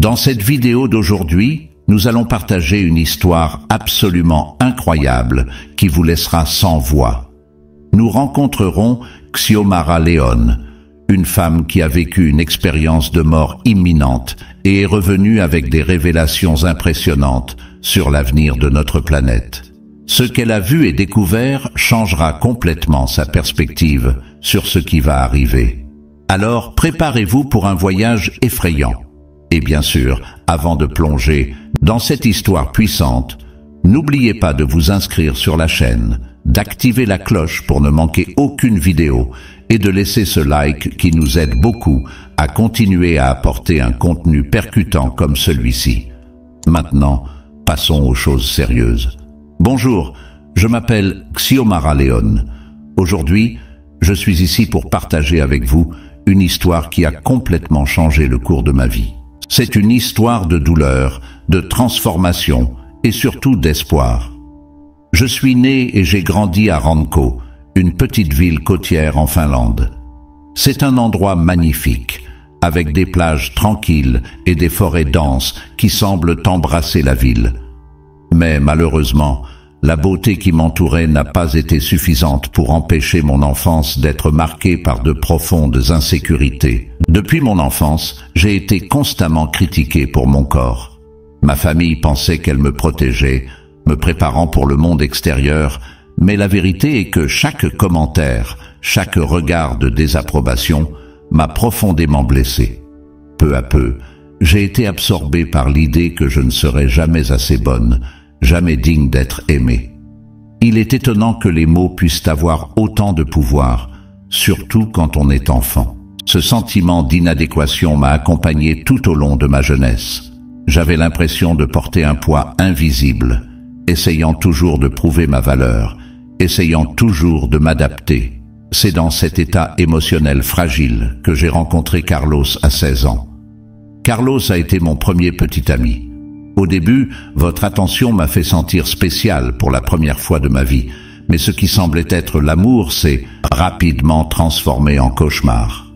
Dans cette vidéo d'aujourd'hui, nous allons partager une histoire absolument incroyable qui vous laissera sans voix. Nous rencontrerons Xiomara Leone, une femme qui a vécu une expérience de mort imminente et est revenue avec des révélations impressionnantes sur l'avenir de notre planète. Ce qu'elle a vu et découvert changera complètement sa perspective sur ce qui va arriver. Alors préparez-vous pour un voyage effrayant. Et bien sûr, avant de plonger dans cette histoire puissante, n'oubliez pas de vous inscrire sur la chaîne, d'activer la cloche pour ne manquer aucune vidéo et de laisser ce like qui nous aide beaucoup à continuer à apporter un contenu percutant comme celui-ci. Maintenant, passons aux choses sérieuses. Bonjour, je m'appelle Xiomara Leone. Aujourd'hui, je suis ici pour partager avec vous une histoire qui a complètement changé le cours de ma vie. C'est une histoire de douleur, de transformation et surtout d'espoir. Je suis né et j'ai grandi à Ranko, une petite ville côtière en Finlande. C'est un endroit magnifique, avec des plages tranquilles et des forêts denses qui semblent embrasser la ville. Mais malheureusement, la beauté qui m'entourait n'a pas été suffisante pour empêcher mon enfance d'être marquée par de profondes insécurités. Depuis mon enfance, j'ai été constamment critiqué pour mon corps. Ma famille pensait qu'elle me protégeait, me préparant pour le monde extérieur, mais la vérité est que chaque commentaire, chaque regard de désapprobation m'a profondément blessé. Peu à peu, j'ai été absorbé par l'idée que je ne serais jamais assez bonne, jamais digne d'être aimé. Il est étonnant que les mots puissent avoir autant de pouvoir, surtout quand on est enfant. Ce sentiment d'inadéquation m'a accompagné tout au long de ma jeunesse. J'avais l'impression de porter un poids invisible, essayant toujours de prouver ma valeur, essayant toujours de m'adapter. C'est dans cet état émotionnel fragile que j'ai rencontré Carlos à 16 ans. Carlos a été mon premier petit ami. Au début, votre attention m'a fait sentir spécial pour la première fois de ma vie, mais ce qui semblait être l'amour s'est rapidement transformé en cauchemar.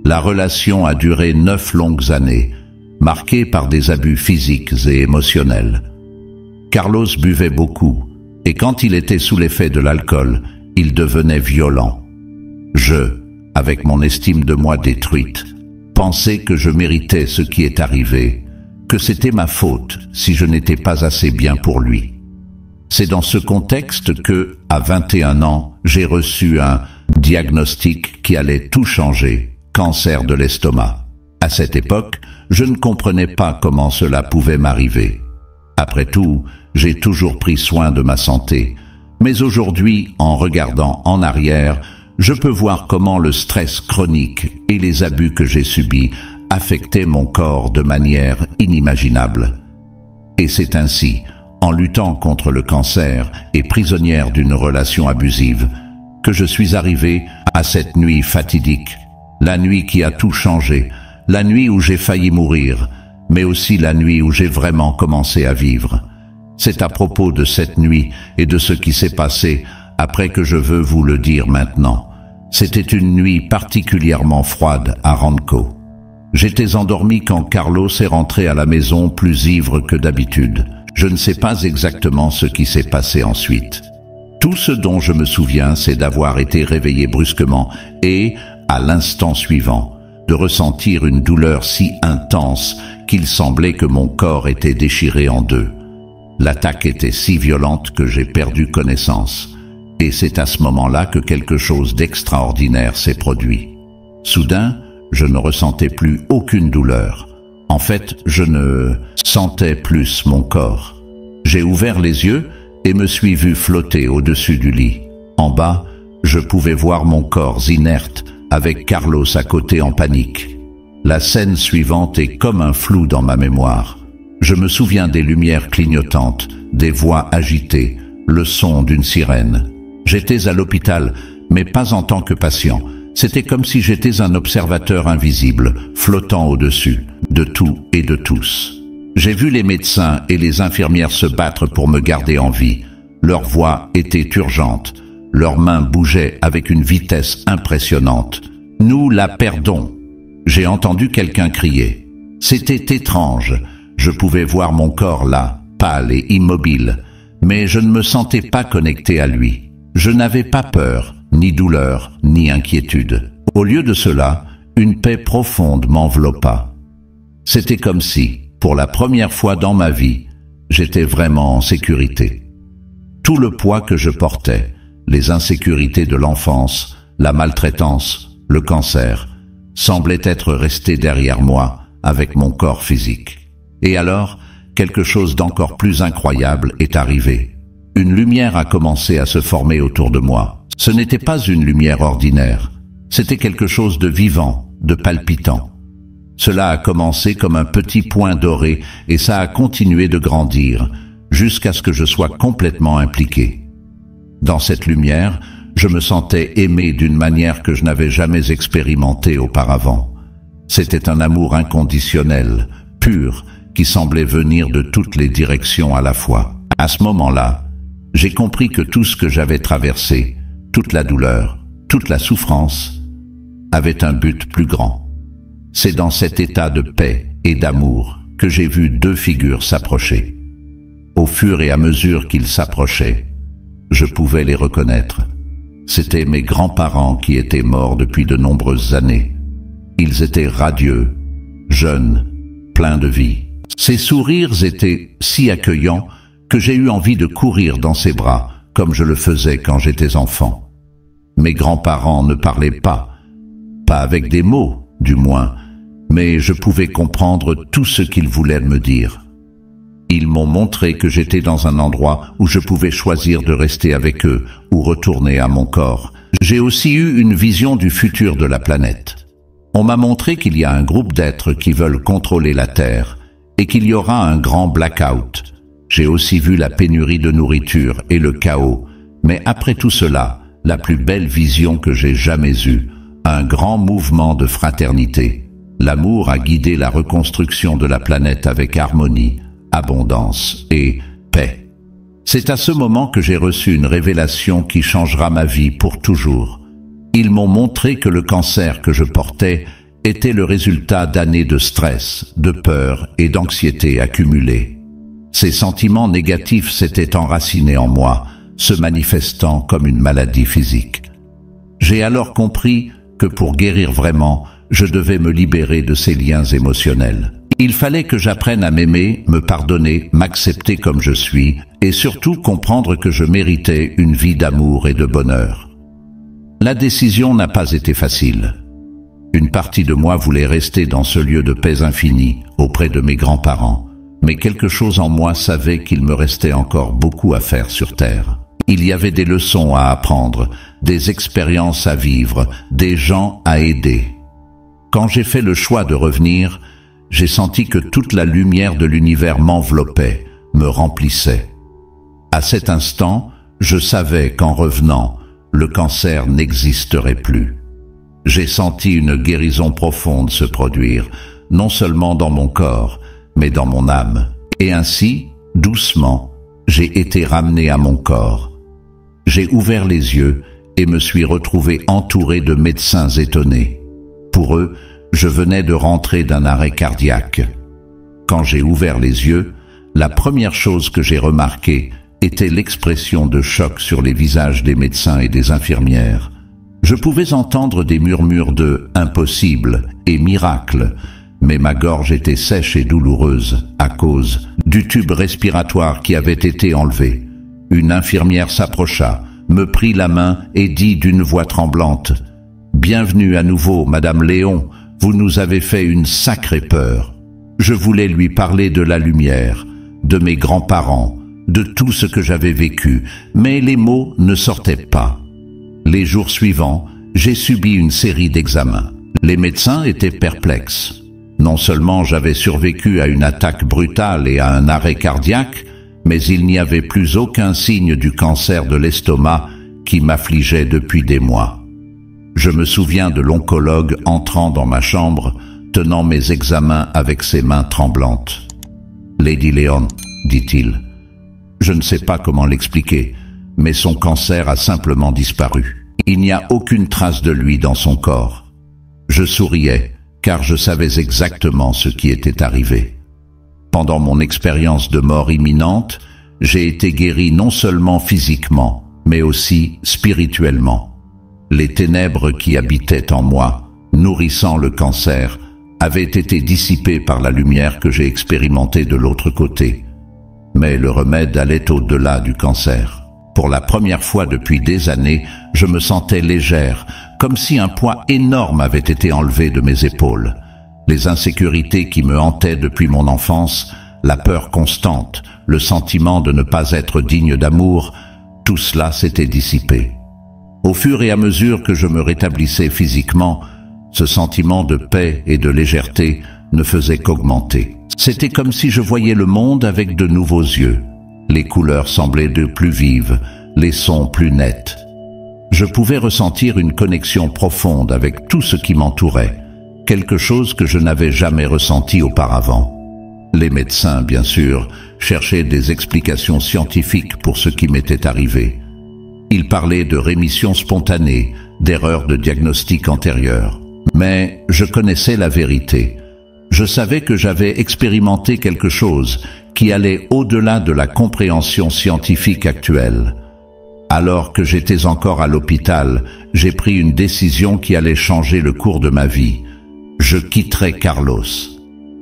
La relation a duré 9 longues années, marquée par des abus physiques et émotionnels. Carlos buvait beaucoup, et quand il était sous l'effet de l'alcool, il devenait violent. Je, avec mon estime de moi détruite, pensais que je méritais ce qui est arrivé, que c'était ma faute si je n'étais pas assez bien pour lui. C'est dans ce contexte que, à 21 ans, j'ai reçu un diagnostic qui allait tout changer, cancer de l'estomac. À cette époque, je ne comprenais pas comment cela pouvait m'arriver. Après tout, j'ai toujours pris soin de ma santé, mais aujourd'hui, en regardant en arrière, je peux voir comment le stress chronique et les abus que j'ai subis affectaient mon corps de manière inimaginable. Et c'est ainsi, en luttant contre le cancer et prisonnière d'une relation abusive, que je suis arrivé à cette nuit fatidique, la nuit qui a tout changé, la nuit où j'ai failli mourir, mais aussi la nuit où j'ai vraiment commencé à vivre. C'est à propos de cette nuit et de ce qui s'est passé après que je veux vous le dire maintenant. C'était une nuit particulièrement froide à Ranko. J'étais endormi quand Carlos est rentré à la maison plus ivre que d'habitude. Je ne sais pas exactement ce qui s'est passé ensuite. Tout ce dont je me souviens, c'est d'avoir été réveillé brusquement et, à l'instant suivant, de ressentir une douleur si intense qu'il semblait que mon corps était déchiré en deux. L'attaque était si violente que j'ai perdu connaissance. Et c'est à ce moment-là que quelque chose d'extraordinaire s'est produit. Soudain, je ne ressentais plus aucune douleur. En fait, je ne sentais plus mon corps. J'ai ouvert les yeux et me suis vu flotter au-dessus du lit. En bas, je pouvais voir mon corps inerte avec Carlos à côté en panique. La scène suivante est comme un flou dans ma mémoire. Je me souviens des lumières clignotantes, des voix agitées, le son d'une sirène. J'étais à l'hôpital, mais pas en tant que patient. C'était comme si j'étais un observateur invisible, flottant au-dessus de tout et de tous. J'ai vu les médecins et les infirmières se battre pour me garder en vie. Leurs voix étaient urgentes. Leurs mains bougeaient avec une vitesse impressionnante. « Nous la perdons !» J'ai entendu quelqu'un crier. C'était étrange. Je pouvais voir mon corps là, pâle et immobile, mais je ne me sentais pas connecté à lui. Je n'avais pas peur, ni douleur, ni inquiétude. Au lieu de cela, une paix profonde m'enveloppa. C'était comme si, pour la première fois dans ma vie, j'étais vraiment en sécurité. Tout le poids que je portais, les insécurités de l'enfance, la maltraitance, le cancer, semblaient être restés derrière moi avec mon corps physique. Et alors, quelque chose d'encore plus incroyable est arrivé. Une lumière a commencé à se former autour de moi. Ce n'était pas une lumière ordinaire, c'était quelque chose de vivant, de palpitant. Cela a commencé comme un petit point doré et ça a continué de grandir jusqu'à ce que je sois complètement impliqué. Dans cette lumière, je me sentais aimé d'une manière que je n'avais jamais expérimentée auparavant. C'était un amour inconditionnel, pur, qui semblait venir de toutes les directions à la fois. À ce moment-là, j'ai compris que tout ce que j'avais traversé, toute la douleur, toute la souffrance, avait un but plus grand. C'est dans cet état de paix et d'amour que j'ai vu deux figures s'approcher. Au fur et à mesure qu'ils s'approchaient, je pouvais les reconnaître. C'étaient mes grands-parents qui étaient morts depuis de nombreuses années. Ils étaient radieux, jeunes, pleins de vie. Ses sourires étaient si accueillants que j'ai eu envie de courir dans ses bras, comme je le faisais quand j'étais enfant. Mes grands-parents ne parlaient pas avec des mots, du moins, mais je pouvais comprendre tout ce qu'ils voulaient me dire. Ils m'ont montré que j'étais dans un endroit où je pouvais choisir de rester avec eux ou retourner à mon corps. J'ai aussi eu une vision du futur de la planète. On m'a montré qu'il y a un groupe d'êtres qui veulent contrôler la Terre et qu'il y aura un grand blackout. J'ai aussi vu la pénurie de nourriture et le chaos, mais après tout cela, la plus belle vision que j'ai jamais eue, un grand mouvement de fraternité. L'amour a guidé la reconstruction de la planète avec harmonie, abondance et paix. C'est à ce moment que j'ai reçu une révélation qui changera ma vie pour toujours. Ils m'ont montré que le cancer que je portais était le résultat d'années de stress, de peur et d'anxiété accumulées. Ces sentiments négatifs s'étaient enracinés en moi, se manifestant comme une maladie physique. J'ai alors compris que pour guérir vraiment, je devais me libérer de ces liens émotionnels. Il fallait que j'apprenne à m'aimer, me pardonner, m'accepter comme je suis, et surtout comprendre que je méritais une vie d'amour et de bonheur. La décision n'a pas été facile. Une partie de moi voulait rester dans ce lieu de paix infinie, auprès de mes grands-parents, mais quelque chose en moi savait qu'il me restait encore beaucoup à faire sur Terre. Il y avait des leçons à apprendre, des expériences à vivre, des gens à aider. Quand j'ai fait le choix de revenir, j'ai senti que toute la lumière de l'univers m'enveloppait, me remplissait. À cet instant, je savais qu'en revenant, le cancer n'existerait plus. J'ai senti une guérison profonde se produire, non seulement dans mon corps, mais dans mon âme. Et ainsi, doucement, j'ai été ramené à mon corps. J'ai ouvert les yeux et me suis retrouvé entouré de médecins étonnés. Pour eux, je venais de rentrer d'un arrêt cardiaque. Quand j'ai ouvert les yeux, la première chose que j'ai remarquée était l'expression de choc sur les visages des médecins et des infirmières. Je pouvais entendre des murmures de « impossible » et « miracle », mais ma gorge était sèche et douloureuse à cause du tube respiratoire qui avait été enlevé. Une infirmière s'approcha, me prit la main et dit d'une voix tremblante « Bienvenue à nouveau, Madame Léon, vous nous avez fait une sacrée peur. » Je voulais lui parler de la lumière, de mes grands-parents, de tout ce que j'avais vécu, mais les mots ne sortaient pas. Les jours suivants, j'ai subi une série d'examens. Les médecins étaient perplexes. Non seulement j'avais survécu à une attaque brutale et à un arrêt cardiaque, mais il n'y avait plus aucun signe du cancer de l'estomac qui m'affligeait depuis des mois. Je me souviens de l'oncologue entrant dans ma chambre, tenant mes examens avec ses mains tremblantes. « Lady Léon, dit-il, je ne sais pas comment l'expliquer, mais son cancer a simplement disparu. Il n'y a aucune trace de lui dans son corps. » Je souriais, car je savais exactement ce qui était arrivé. Pendant mon expérience de mort imminente, j'ai été guéri non seulement physiquement, mais aussi spirituellement. Les ténèbres qui habitaient en moi, nourrissant le cancer, avaient été dissipées par la lumière que j'ai expérimentée de l'autre côté. Mais le remède allait au-delà du cancer. Pour la première fois depuis des années, je me sentais légère, comme si un poids énorme avait été enlevé de mes épaules. Les insécurités qui me hantaient depuis mon enfance, la peur constante, le sentiment de ne pas être digne d'amour, tout cela s'était dissipé. Au fur et à mesure que je me rétablissais physiquement, ce sentiment de paix et de légèreté ne faisait qu'augmenter. C'était comme si je voyais le monde avec de nouveaux yeux. Les couleurs semblaient de plus vives, les sons plus nets. Je pouvais ressentir une connexion profonde avec tout ce qui m'entourait, quelque chose que je n'avais jamais ressenti auparavant. Les médecins, bien sûr, cherchaient des explications scientifiques pour ce qui m'était arrivé. Ils parlaient de rémission spontanée, d'erreurs de diagnostic antérieures. Mais je connaissais la vérité. Je savais que j'avais expérimenté quelque chose qui allait au-delà de la compréhension scientifique actuelle. Alors que j'étais encore à l'hôpital, j'ai pris une décision qui allait changer le cours de ma vie. Je quitterais Carlos.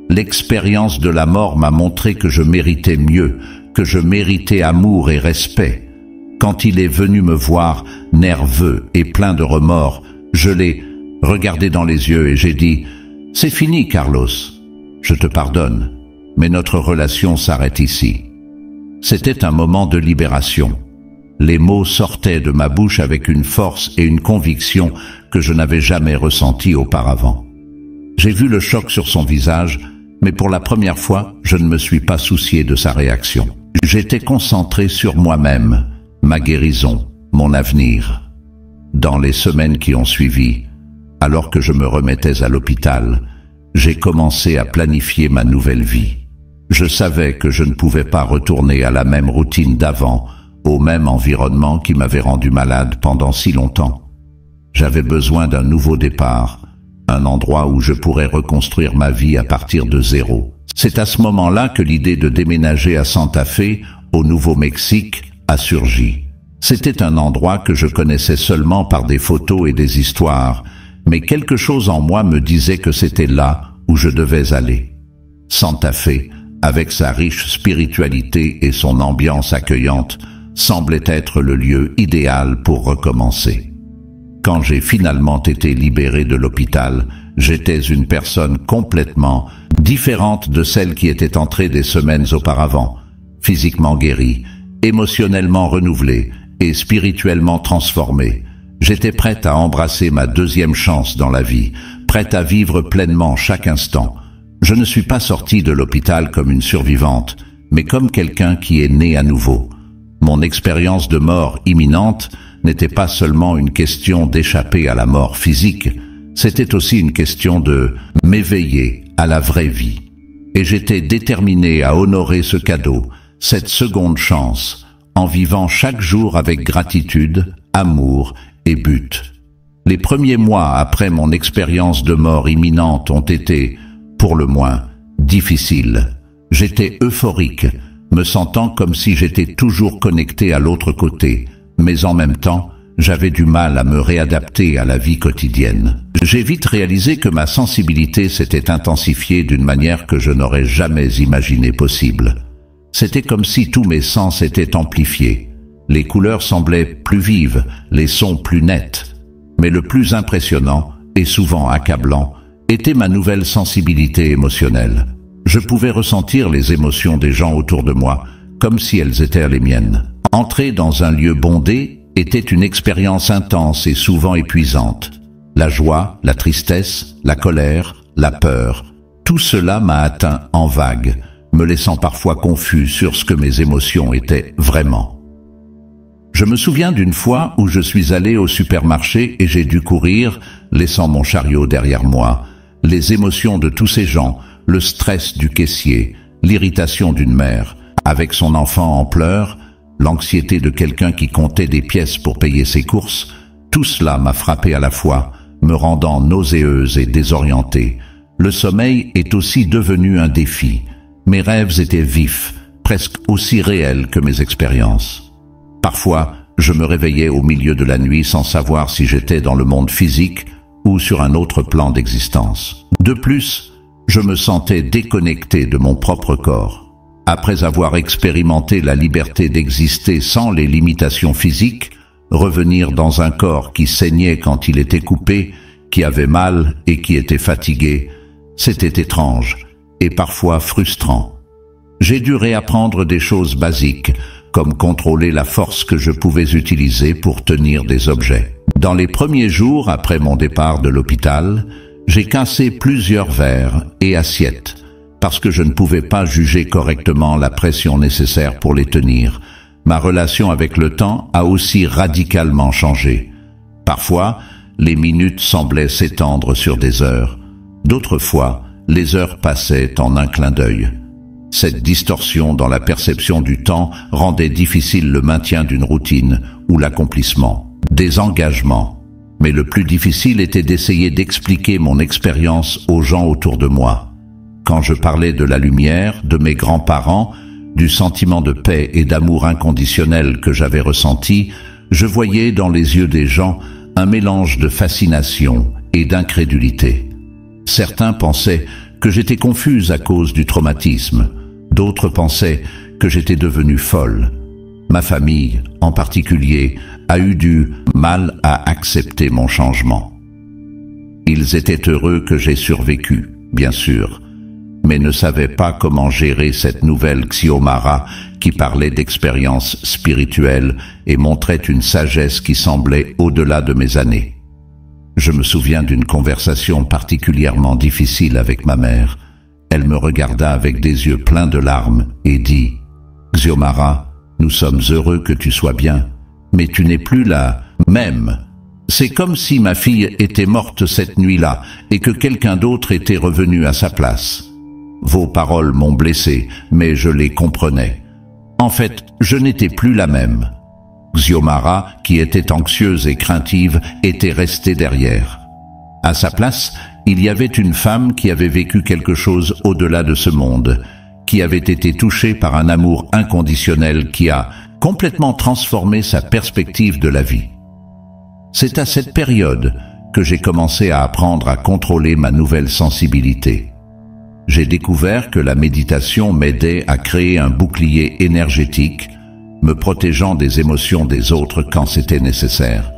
L'expérience de la mort m'a montré que je méritais mieux, que je méritais amour et respect. Quand il est venu me voir, nerveux et plein de remords, je l'ai regardé dans les yeux et j'ai dit « C'est fini, Carlos. Je te pardonne, mais notre relation s'arrête ici. » C'était un moment de libération. Les mots sortaient de ma bouche avec une force et une conviction que je n'avais jamais ressentie auparavant. J'ai vu le choc sur son visage, mais pour la première fois, je ne me suis pas soucié de sa réaction. J'étais concentré sur moi-même, ma guérison, mon avenir. Dans les semaines qui ont suivi, alors que je me remettais à l'hôpital, j'ai commencé à planifier ma nouvelle vie. Je savais que je ne pouvais pas retourner à la même routine d'avant, au même environnement qui m'avait rendu malade pendant si longtemps. J'avais besoin d'un nouveau départ, un endroit où je pourrais reconstruire ma vie à partir de zéro. C'est à ce moment-là que l'idée de déménager à Santa Fe, au Nouveau-Mexique, a surgi. C'était un endroit que je connaissais seulement par des photos et des histoires, mais quelque chose en moi me disait que c'était là où je devais aller. Santa Fe, avec sa riche spiritualité et son ambiance accueillante, semblait être le lieu idéal pour recommencer. Quand j'ai finalement été libéré de l'hôpital, j'étais une personne complètement différente de celle qui était entrée des semaines auparavant, physiquement guérie, émotionnellement renouvelée et spirituellement transformée. J'étais prête à embrasser ma deuxième chance dans la vie, prête à vivre pleinement chaque instant. Je ne suis pas sorti de l'hôpital comme une survivante, mais comme quelqu'un qui est né à nouveau. Mon expérience de mort imminente n'était pas seulement une question d'échapper à la mort physique, c'était aussi une question de m'éveiller à la vraie vie. Et j'étais déterminé à honorer ce cadeau, cette seconde chance, en vivant chaque jour avec gratitude, amour et but. Les premiers mois après mon expérience de mort imminente ont été, pour le moins, difficiles. J'étais euphorique, me sentant comme si j'étais toujours connecté à l'autre côté, mais en même temps, j'avais du mal à me réadapter à la vie quotidienne. J'ai vite réalisé que ma sensibilité s'était intensifiée d'une manière que je n'aurais jamais imaginé possible. C'était comme si tous mes sens étaient amplifiés. Les couleurs semblaient plus vives, les sons plus nets. Mais le plus impressionnant, et souvent accablant, était ma nouvelle sensibilité émotionnelle. Je pouvais ressentir les émotions des gens autour de moi, comme si elles étaient les miennes. Entrer dans un lieu bondé était une expérience intense et souvent épuisante. La joie, la tristesse, la colère, la peur, tout cela m'a atteint en vagues, me laissant parfois confus sur ce que mes émotions étaient vraiment. Je me souviens d'une fois où je suis allé au supermarché et j'ai dû courir, laissant mon chariot derrière moi. Les émotions de tous ces gens, le stress du caissier, l'irritation d'une mère, avec son enfant en pleurs, l'anxiété de quelqu'un qui comptait des pièces pour payer ses courses, tout cela m'a frappé à la fois, me rendant nauséeuse et désorientée. Le sommeil est aussi devenu un défi. Mes rêves étaient vifs, presque aussi réels que mes expériences. Parfois, je me réveillais au milieu de la nuit sans savoir si j'étais dans le monde physique ou sur un autre plan d'existence. De plus, je me sentais déconnecté de mon propre corps. Après avoir expérimenté la liberté d'exister sans les limitations physiques, revenir dans un corps qui saignait quand il était coupé, qui avait mal et qui était fatigué, c'était étrange et parfois frustrant. J'ai dû réapprendre des choses basiques, comme contrôler la force que je pouvais utiliser pour tenir des objets. Dans les premiers jours après mon départ de l'hôpital, j'ai cassé plusieurs verres et assiettes, parce que je ne pouvais pas juger correctement la pression nécessaire pour les tenir. Ma relation avec le temps a aussi radicalement changé. Parfois, les minutes semblaient s'étendre sur des heures. D'autres fois, les heures passaient en un clin d'œil. Cette distorsion dans la perception du temps rendait difficile le maintien d'une routine ou l'accomplissement des engagements. Mais le plus difficile était d'essayer d'expliquer mon expérience aux gens autour de moi. Quand je parlais de la lumière, de mes grands-parents, du sentiment de paix et d'amour inconditionnel que j'avais ressenti, je voyais dans les yeux des gens un mélange de fascination et d'incrédulité. Certains pensaient que j'étais confuse à cause du traumatisme. D'autres pensaient que j'étais devenue folle. Ma famille, en particulier, a eu du mal à accepter mon changement. Ils étaient heureux que j'ai survécu, bien sûr, mais ne savaient pas comment gérer cette nouvelle Xiomara qui parlait d'expériences spirituelles et montrait une sagesse qui semblait au-delà de mes années. Je me souviens d'une conversation particulièrement difficile avec ma mère. Elle me regarda avec des yeux pleins de larmes et dit « Xiomara, nous sommes heureux que tu sois bien, mais tu n'es plus la même. C'est comme si ma fille était morte cette nuit-là et que quelqu'un d'autre était revenu à sa place. Vos paroles m'ont blessé, mais je les comprenais. En fait, je n'étais plus la même. » Xiomara, qui était anxieuse et craintive, était restée derrière. À sa place, il y avait une femme qui avait vécu quelque chose au-delà de ce monde, qui avait été touchée par un amour inconditionnel qui a complètement transformé sa perspective de la vie. C'est à cette période que j'ai commencé à apprendre à contrôler ma nouvelle sensibilité. J'ai découvert que la méditation m'aidait à créer un bouclier énergétique, me protégeant des émotions des autres quand c'était nécessaire.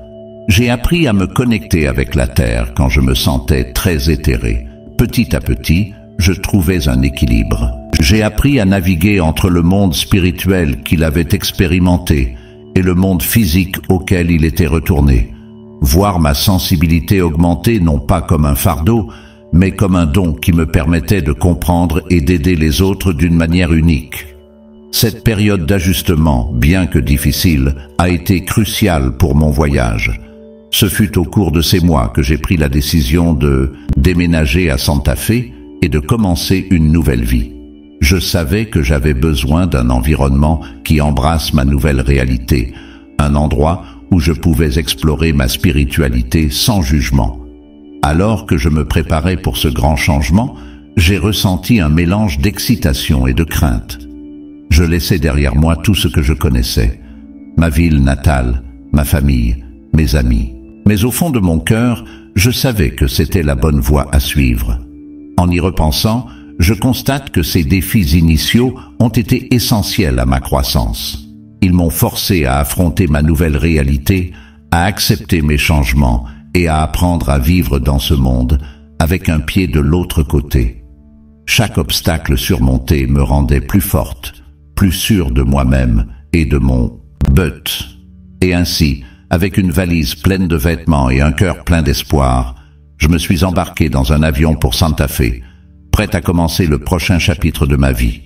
J'ai appris à me connecter avec la Terre quand je me sentais très éthéré. Petit à petit, je trouvais un équilibre. J'ai appris à naviguer entre le monde spirituel qu'il avait expérimenté et le monde physique auquel il était retourné. Voir ma sensibilité augmenter non pas comme un fardeau, mais comme un don qui me permettait de comprendre et d'aider les autres d'une manière unique. Cette période d'ajustement, bien que difficile, a été cruciale pour mon voyage. Ce fut au cours de ces mois que j'ai pris la décision de déménager à Santa Fe et de commencer une nouvelle vie. Je savais que j'avais besoin d'un environnement qui embrasse ma nouvelle réalité, un endroit où je pouvais explorer ma spiritualité sans jugement. Alors que je me préparais pour ce grand changement, j'ai ressenti un mélange d'excitation et de crainte. Je laissais derrière moi tout ce que je connaissais, ma ville natale, ma famille, mes amis. Mais au fond de mon cœur, je savais que c'était la bonne voie à suivre. En y repensant, je constate que ces défis initiaux ont été essentiels à ma croissance. Ils m'ont forcé à affronter ma nouvelle réalité, à accepter mes changements et à apprendre à vivre dans ce monde avec un pied de l'autre côté. Chaque obstacle surmonté me rendait plus forte, plus sûre de moi-même et de mon but. Et ainsi, avec une valise pleine de vêtements et un cœur plein d'espoir, je me suis embarqué dans un avion pour Santa Fe, prêt à commencer le prochain chapitre de ma vie.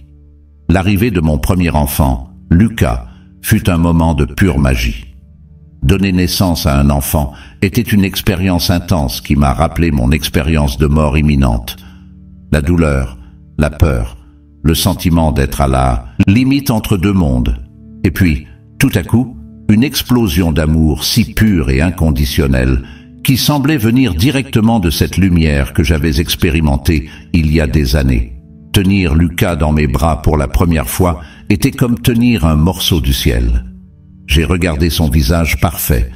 L'arrivée de mon premier enfant, Lucas, fut un moment de pure magie. Donner naissance à un enfant était une expérience intense qui m'a rappelé mon expérience de mort imminente. La douleur, la peur, le sentiment d'être à la limite entre deux mondes. Et puis, tout à coup, une explosion d'amour si pure et inconditionnelle qui semblait venir directement de cette lumière que j'avais expérimentée il y a des années. Tenir Lucas dans mes bras pour la première fois était comme tenir un morceau du ciel. J'ai regardé son visage parfait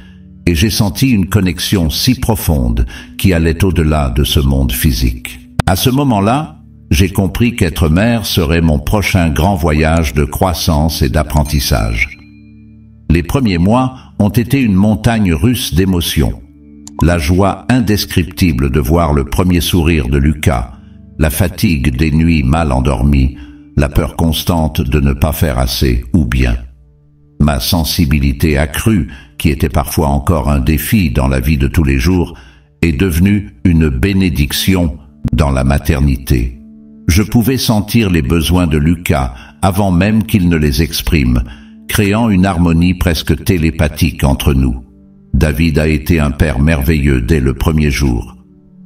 et j'ai senti une connexion si profonde qui allait au-delà de ce monde physique. À ce moment-là, j'ai compris qu'être mère serait mon prochain grand voyage de croissance et d'apprentissage. Les premiers mois ont été une montagne russe d'émotions. La joie indescriptible de voir le premier sourire de Lucas, la fatigue des nuits mal endormies, la peur constante de ne pas faire assez ou bien. Ma sensibilité accrue, qui était parfois encore un défi dans la vie de tous les jours, est devenue une bénédiction dans la maternité. Je pouvais sentir les besoins de Lucas avant même qu'il ne les exprime, créant une harmonie presque télépathique entre nous. David a été un père merveilleux dès le premier jour.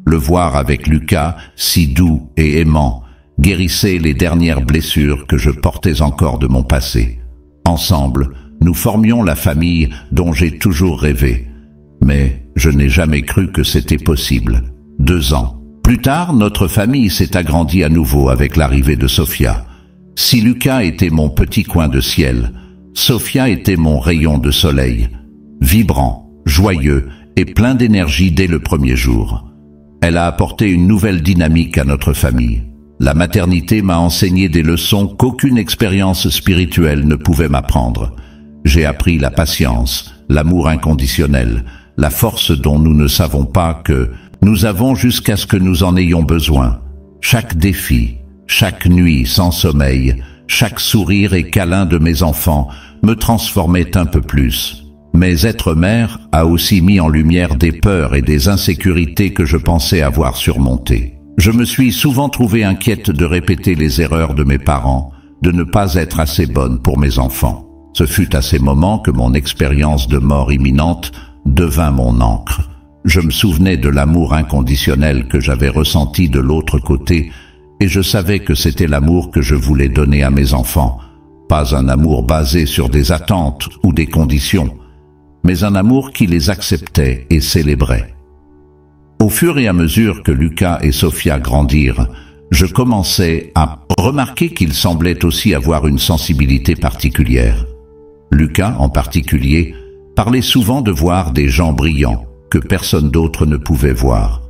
Le voir avec Lucas, si doux et aimant, guérissait les dernières blessures que je portais encore de mon passé. Ensemble, nous formions la famille dont j'ai toujours rêvé. Mais je n'ai jamais cru que c'était possible. 2 ans. Plus tard, notre famille s'est agrandie à nouveau avec l'arrivée de Sophia. Si Lucas était mon petit coin de ciel, Sophia était mon rayon de soleil, vibrant, joyeux et plein d'énergie dès le premier jour. Elle a apporté une nouvelle dynamique à notre famille. La maternité m'a enseigné des leçons qu'aucune expérience spirituelle ne pouvait m'apprendre. J'ai appris la patience, l'amour inconditionnel, la force dont nous ne savons pas que nous avons jusqu'à ce que nous en ayons besoin. Chaque défi, chaque nuit sans sommeil, chaque sourire et câlin de mes enfants me transformait un peu plus. Mais être mère a aussi mis en lumière des peurs et des insécurités que je pensais avoir surmontées. Je me suis souvent trouvé inquiète de répéter les erreurs de mes parents, de ne pas être assez bonne pour mes enfants. Ce fut à ces moments que mon expérience de mort imminente devint mon ancre. Je me souvenais de l'amour inconditionnel que j'avais ressenti de l'autre côté et je savais que c'était l'amour que je voulais donner à mes enfants. Pas un amour basé sur des attentes ou des conditions, mais un amour qui les acceptait et célébrait. Au fur et à mesure que Lucas et Sophia grandirent, je commençais à remarquer qu'ils semblaient aussi avoir une sensibilité particulière. Lucas, en particulier, parlait souvent de voir des gens brillants que personne d'autre ne pouvait voir.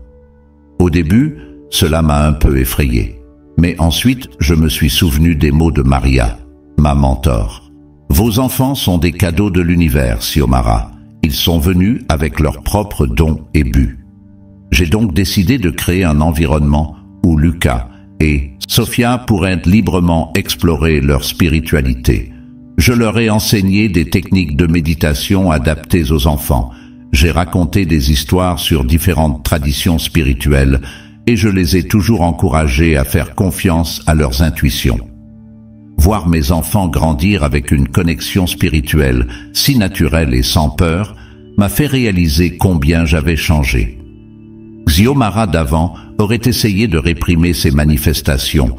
Au début, cela m'a un peu effrayé, mais ensuite je me suis souvenu des mots de Maria, ma mentor. Vos enfants sont des cadeaux de l'univers, Xiomara. Ils sont venus avec leurs propres dons et buts. J'ai donc décidé de créer un environnement où Lucas et Sophia pourraient librement explorer leur spiritualité. Je leur ai enseigné des techniques de méditation adaptées aux enfants. J'ai raconté des histoires sur différentes traditions spirituelles et je les ai toujours encouragés à faire confiance à leurs intuitions. Voir mes enfants grandir avec une connexion spirituelle si naturelle et sans peur m'a fait réaliser combien j'avais changé. Xiomara d'avant aurait essayé de réprimer ces manifestations,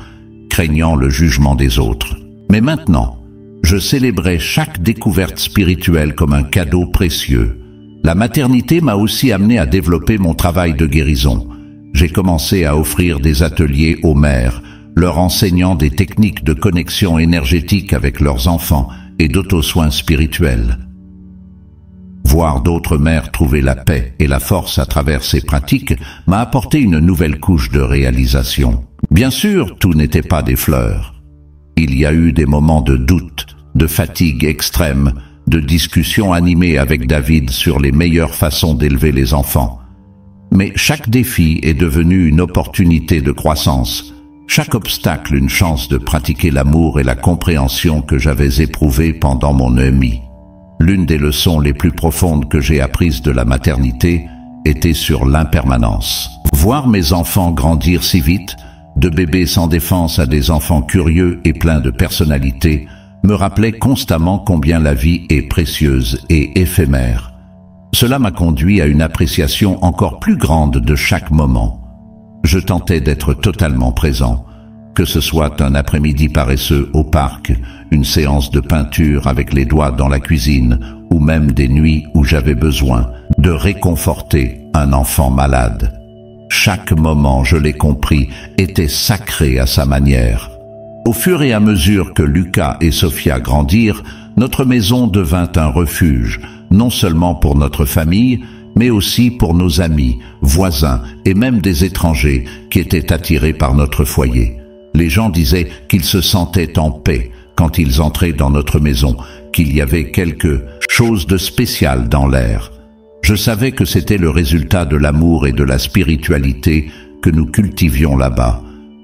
craignant le jugement des autres. Mais maintenant, je célébrais chaque découverte spirituelle comme un cadeau précieux. La maternité m'a aussi amené à développer mon travail de guérison. J'ai commencé à offrir des ateliers aux mères, leur enseignant des techniques de connexion énergétique avec leurs enfants et d'auto-soins spirituels. Voir d'autres mères trouver la paix et la force à travers ces pratiques m'a apporté une nouvelle couche de réalisation. Bien sûr, tout n'était pas des fleurs. Il y a eu des moments de doute, de fatigue extrême, de discussions animées avec David sur les meilleures façons d'élever les enfants. Mais chaque défi est devenu une opportunité de croissance, chaque obstacle une chance de pratiquer l'amour et la compréhension que j'avais éprouvés pendant mon EMI. L'une des leçons les plus profondes que j'ai apprises de la maternité était sur l'impermanence. Voir mes enfants grandir si vite, de bébés sans défense à des enfants curieux et pleins de personnalité, me rappelait constamment combien la vie est précieuse et éphémère. Cela m'a conduit à une appréciation encore plus grande de chaque moment. Je tentais d'être totalement présent, que ce soit un après-midi paresseux au parc, une séance de peinture avec les doigts dans la cuisine, ou même des nuits où j'avais besoin de réconforter un enfant malade. Chaque moment, je l'ai compris, était sacré à sa manière. Au fur et à mesure que Lucas et Sophia grandirent, notre maison devint un refuge, non seulement pour notre famille, mais aussi pour nos amis, voisins et même des étrangers qui étaient attirés par notre foyer. Les gens disaient qu'ils se sentaient en paix quand ils entraient dans notre maison, qu'il y avait quelque chose de spécial dans l'air. Je savais que c'était le résultat de l'amour et de la spiritualité que nous cultivions là-bas.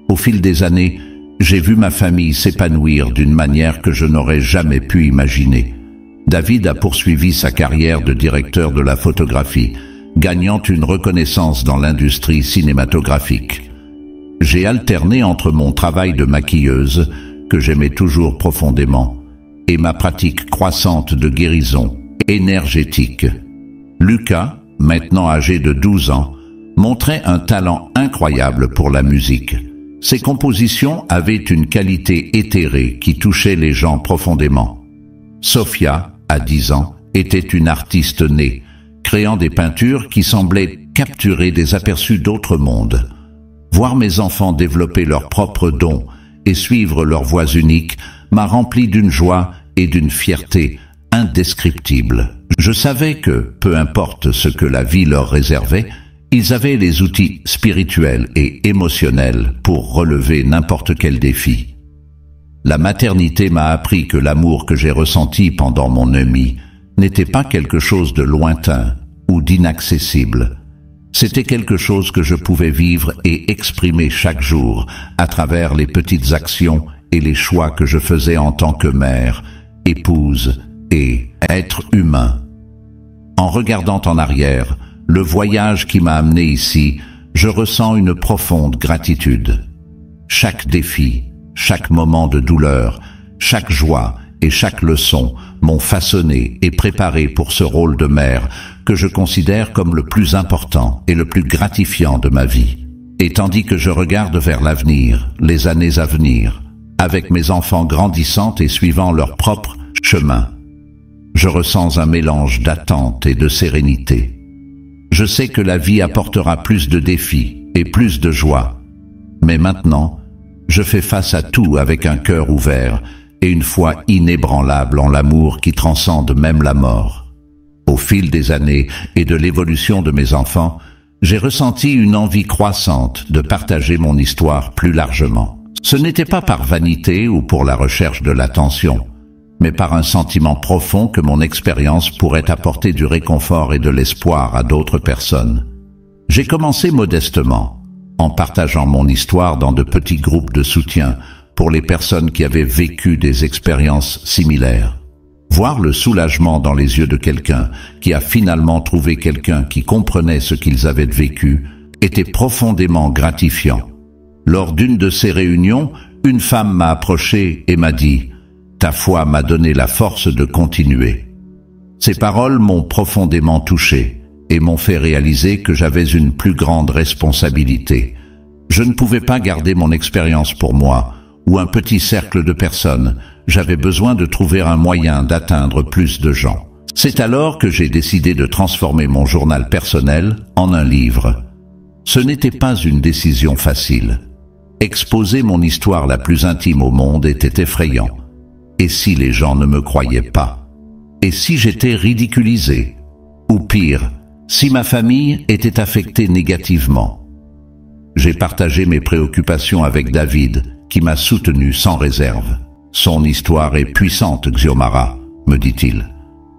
Au fil des années, j'ai vu ma famille s'épanouir d'une manière que je n'aurais jamais pu imaginer. David a poursuivi sa carrière de directeur de la photographie, gagnant une reconnaissance dans l'industrie cinématographique. J'ai alterné entre mon travail de maquilleuse, que j'aimais toujours profondément, et ma pratique croissante de guérison énergétique. Lucas, maintenant âgé de 12 ans, montrait un talent incroyable pour la musique. Ses compositions avaient une qualité éthérée qui touchait les gens profondément. Sophia, à 10 ans, était une artiste née, créant des peintures qui semblaient capturer des aperçus d'autres mondes. Voir mes enfants développer leurs propres dons et suivre leur voie unique m'a rempli d'une joie et d'une fierté indescriptibles. Je savais que, peu importe ce que la vie leur réservait, ils avaient les outils spirituels et émotionnels pour relever n'importe quel défi. La maternité m'a appris que l'amour que j'ai ressenti pendant mon EMI n'était pas quelque chose de lointain ou d'inaccessible. C'était quelque chose que je pouvais vivre et exprimer chaque jour à travers les petites actions et les choix que je faisais en tant que mère, épouse et être humain. En regardant en arrière, le voyage qui m'a amené ici, je ressens une profonde gratitude. Chaque défi, chaque moment de douleur, chaque joie et chaque leçon m'ont façonné et préparé pour ce rôle de mère que je considère comme le plus important et le plus gratifiant de ma vie. Et tandis que je regarde vers l'avenir, les années à venir, avec mes enfants grandissant et suivant leur propre chemin, je ressens un mélange d'attente et de sérénité. Je sais que la vie apportera plus de défis et plus de joie. Mais maintenant, je fais face à tout avec un cœur ouvert et une foi inébranlable en l'amour qui transcende même la mort. Au fil des années et de l'évolution de mes enfants, j'ai ressenti une envie croissante de partager mon histoire plus largement. Ce n'était pas par vanité ou pour la recherche de l'attention, mais par un sentiment profond que mon expérience pourrait apporter du réconfort et de l'espoir à d'autres personnes. J'ai commencé modestement, en partageant mon histoire dans de petits groupes de soutien pour les personnes qui avaient vécu des expériences similaires. Voir le soulagement dans les yeux de quelqu'un qui a finalement trouvé quelqu'un qui comprenait ce qu'ils avaient vécu était profondément gratifiant. Lors d'une de ces réunions, une femme m'a approché et m'a dit « Ta foi m'a donné la force de continuer ». Ces paroles m'ont profondément touché et m'ont fait réaliser que j'avais une plus grande responsabilité. Je ne pouvais pas garder mon expérience pour moi ou un petit cercle de personnes. J'avais besoin de trouver un moyen d'atteindre plus de gens. C'est alors que j'ai décidé de transformer mon journal personnel en un livre. Ce n'était pas une décision facile. Exposer mon histoire la plus intime au monde était effrayant. Et si les gens ne me croyaient pas? Et si j'étais ridiculisé? Ou pire, si ma famille était affectée négativement? J'ai partagé mes préoccupations avec David, qui m'a soutenu sans réserve. Son histoire est puissante, Xiomara, me dit-il.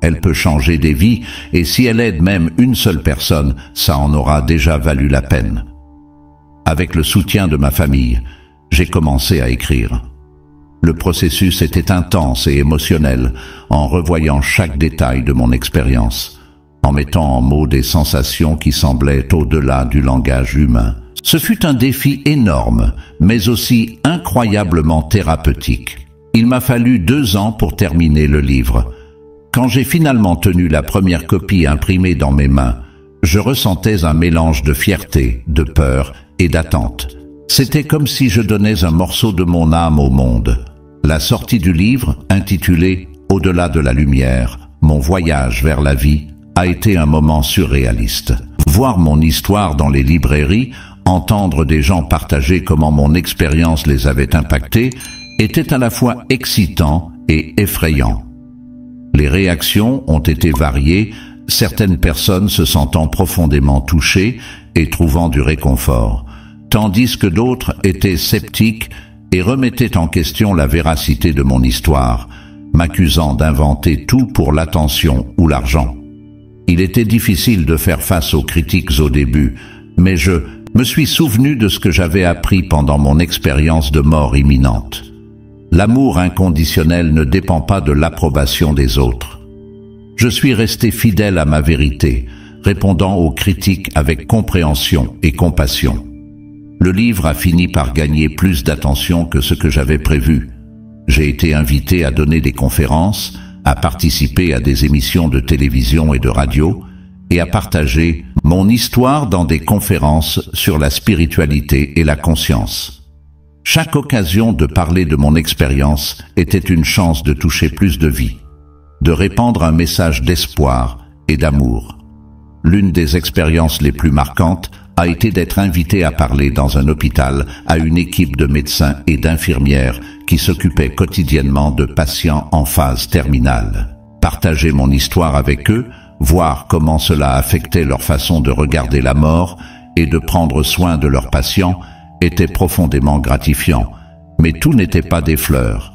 Elle peut changer des vies, et si elle aide même une seule personne, ça en aura déjà valu la peine. Avec le soutien de ma famille, j'ai commencé à écrire. Le processus était intense et émotionnel, en revoyant chaque détail de mon expérience, en mettant en mots des sensations qui semblaient au-delà du langage humain. Ce fut un défi énorme, mais aussi incroyablement thérapeutique. Il m'a fallu 2 ans pour terminer le livre. Quand j'ai finalement tenu la première copie imprimée dans mes mains, je ressentais un mélange de fierté, de peur et d'attente. C'était comme si je donnais un morceau de mon âme au monde. La sortie du livre, intitulé « Au-delà de la lumière, mon voyage vers la vie », a été un moment surréaliste. Voir mon histoire dans les librairies, entendre des gens partager comment mon expérience les avait impactés, était à la fois excitant et effrayant. Les réactions ont été variées, certaines personnes se sentant profondément touchées et trouvant du réconfort, tandis que d'autres étaient sceptiques et remettaient en question la véracité de mon histoire, m'accusant d'inventer tout pour l'attention ou l'argent. Il était difficile de faire face aux critiques au début, mais je me suis souvenu de ce que j'avais appris pendant mon expérience de mort imminente. L'amour inconditionnel ne dépend pas de l'approbation des autres. Je suis resté fidèle à ma vérité, répondant aux critiques avec compréhension et compassion. Le livre a fini par gagner plus d'attention que ce que j'avais prévu. J'ai été invité à donner des conférences, à participer à des émissions de télévision et de radio, et à partager mon histoire dans des conférences sur la spiritualité et la conscience. Chaque occasion de parler de mon expérience était une chance de toucher plus de vies, de répandre un message d'espoir et d'amour. L'une des expériences les plus marquantes a été d'être invité à parler dans un hôpital à une équipe de médecins et d'infirmières qui s'occupaient quotidiennement de patients en phase terminale. Partager mon histoire avec eux, voir comment cela affectait leur façon de regarder la mort et de prendre soin de leurs patients était profondément gratifiant. Mais tout n'était pas des fleurs.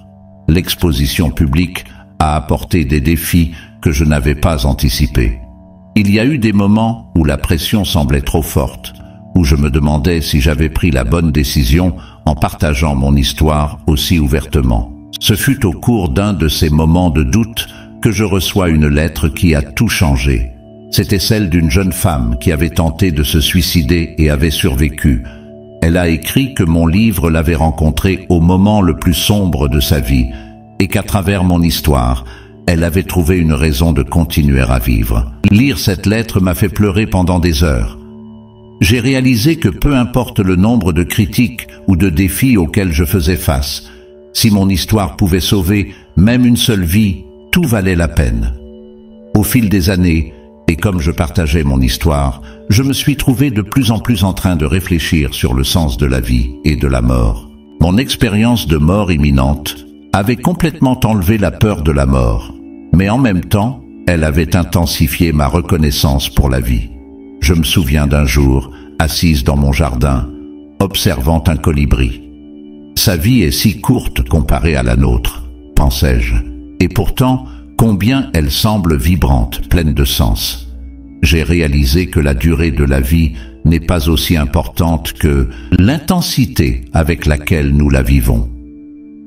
L'exposition publique a apporté des défis que je n'avais pas anticipés. Il y a eu des moments où la pression semblait trop forte, où je me demandais si j'avais pris la bonne décision en partageant mon histoire aussi ouvertement. Ce fut au cours d'un de ces moments de doute que je reçois une lettre qui a tout changé. C'était celle d'une jeune femme qui avait tenté de se suicider et avait survécu. Elle a écrit que mon livre l'avait rencontrée au moment le plus sombre de sa vie et qu'à travers mon histoire, elle avait trouvé une raison de continuer à vivre. Lire cette lettre m'a fait pleurer pendant des heures. J'ai réalisé que peu importe le nombre de critiques ou de défis auxquels je faisais face, si mon histoire pouvait sauver même une seule vie, tout valait la peine. Au fil des années, et comme je partageais mon histoire, je me suis trouvé de plus en plus en train de réfléchir sur le sens de la vie et de la mort. Mon expérience de mort imminente avait complètement enlevé la peur de la mort, mais en même temps, elle avait intensifié ma reconnaissance pour la vie. Je me souviens d'un jour, assise dans mon jardin, observant un colibri. Sa vie est si courte comparée à la nôtre, pensais-je, et pourtant, combien elle semble vibrante, pleine de sens. J'ai réalisé que la durée de la vie n'est pas aussi importante que l'intensité avec laquelle nous la vivons.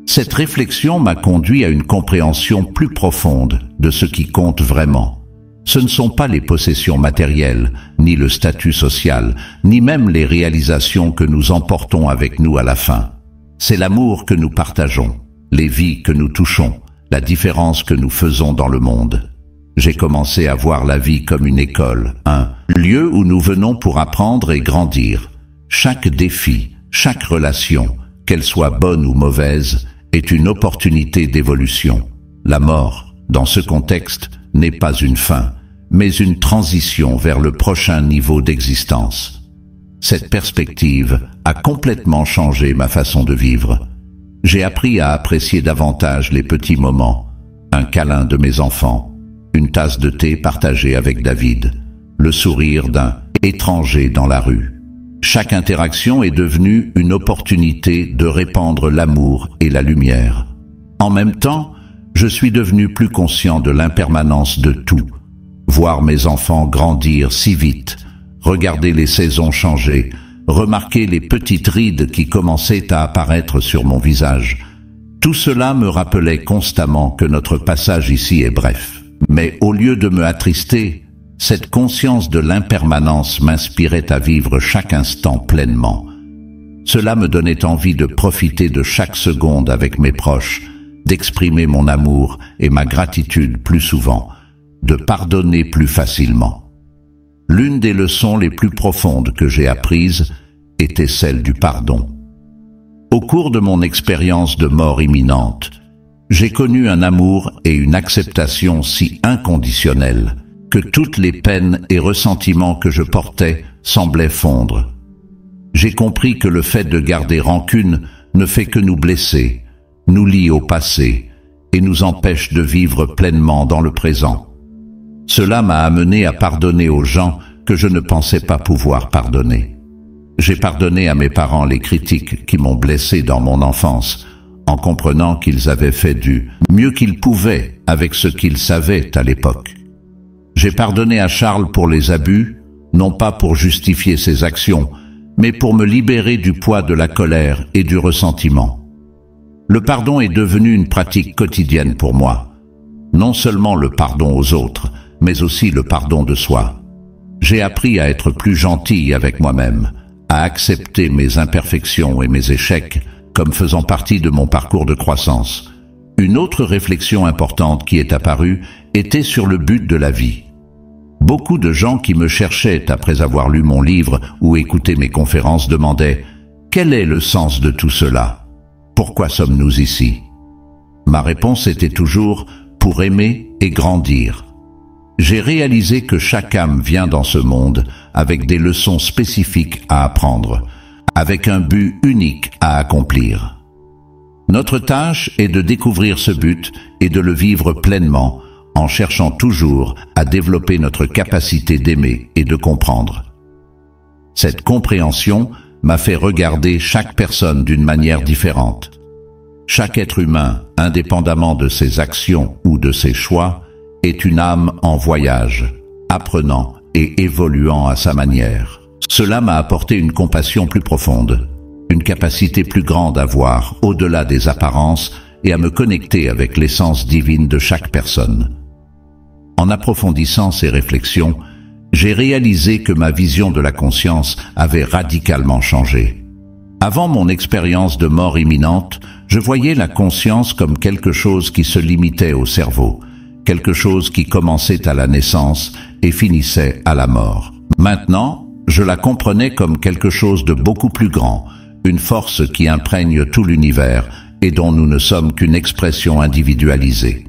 Cette réflexion m'a conduit à une compréhension plus profonde de ce qui compte vraiment. Ce ne sont pas les possessions matérielles, ni le statut social, ni même les réalisations que nous emportons avec nous à la fin. C'est l'amour que nous partageons, les vies que nous touchons, la différence que nous faisons dans le monde. J'ai commencé à voir la vie comme une école, un lieu où nous venons pour apprendre et grandir. Chaque défi, chaque relation, qu'elle soit bonne ou mauvaise, est une opportunité d'évolution. La mort, dans ce contexte, n'est pas une fin, mais une transition vers le prochain niveau d'existence. Cette perspective a complètement changé ma façon de vivre. J'ai appris à apprécier davantage les petits moments, un câlin de mes enfants, une tasse de thé partagée avec David, le sourire d'un étranger dans la rue. Chaque interaction est devenue une opportunité de répandre l'amour et la lumière. En même temps, je suis devenu plus conscient de l'impermanence de tout. Voir mes enfants grandir si vite, regarder les saisons changer, remarquer les petites rides qui commençaient à apparaître sur mon visage. Tout cela me rappelait constamment que notre passage ici est bref. Mais au lieu de me attrister, cette conscience de l'impermanence m'inspirait à vivre chaque instant pleinement. Cela me donnait envie de profiter de chaque seconde avec mes proches, d'exprimer mon amour et ma gratitude plus souvent, de pardonner plus facilement. L'une des leçons les plus profondes que j'ai apprises était celle du pardon. Au cours de mon expérience de mort imminente, j'ai connu un amour et une acceptation si inconditionnels que toutes les peines et ressentiments que je portais semblaient fondre. J'ai compris que le fait de garder rancune ne fait que nous blesser, nous lie au passé et nous empêche de vivre pleinement dans le présent. Cela m'a amené à pardonner aux gens que je ne pensais pas pouvoir pardonner. J'ai pardonné à mes parents les critiques qui m'ont blessé dans mon enfance, en comprenant qu'ils avaient fait du mieux qu'ils pouvaient avec ce qu'ils savaient à l'époque. J'ai pardonné à Charles pour les abus, non pas pour justifier ses actions, mais pour me libérer du poids de la colère et du ressentiment. Le pardon est devenu une pratique quotidienne pour moi. Non seulement le pardon aux autres, mais aussi le pardon de soi. J'ai appris à être plus gentil avec moi-même, à accepter mes imperfections et mes échecs comme faisant partie de mon parcours de croissance. Une autre réflexion importante qui est apparue était sur le but de la vie. Beaucoup de gens qui me cherchaient après avoir lu mon livre ou écouté mes conférences demandaient « Quel est le sens de tout cela? Pourquoi sommes-nous ici ?» Ma réponse était toujours « Pour aimer et grandir ». J'ai réalisé que chaque âme vient dans ce monde avec des leçons spécifiques à apprendre, avec un but unique à accomplir. Notre tâche est de découvrir ce but et de le vivre pleinement, en cherchant toujours à développer notre capacité d'aimer et de comprendre. Cette compréhension m'a fait regarder chaque personne d'une manière différente. Chaque être humain, indépendamment de ses actions ou de ses choix, est une âme en voyage, apprenant et évoluant à sa manière. Cela m'a apporté une compassion plus profonde, une capacité plus grande à voir au-delà des apparences et à me connecter avec l'essence divine de chaque personne. En approfondissant ces réflexions, j'ai réalisé que ma vision de la conscience avait radicalement changé. Avant mon expérience de mort imminente, je voyais la conscience comme quelque chose qui se limitait au cerveau, quelque chose qui commençait à la naissance et finissait à la mort. Maintenant, je la comprenais comme quelque chose de beaucoup plus grand, une force qui imprègne tout l'univers et dont nous ne sommes qu'une expression individualisée.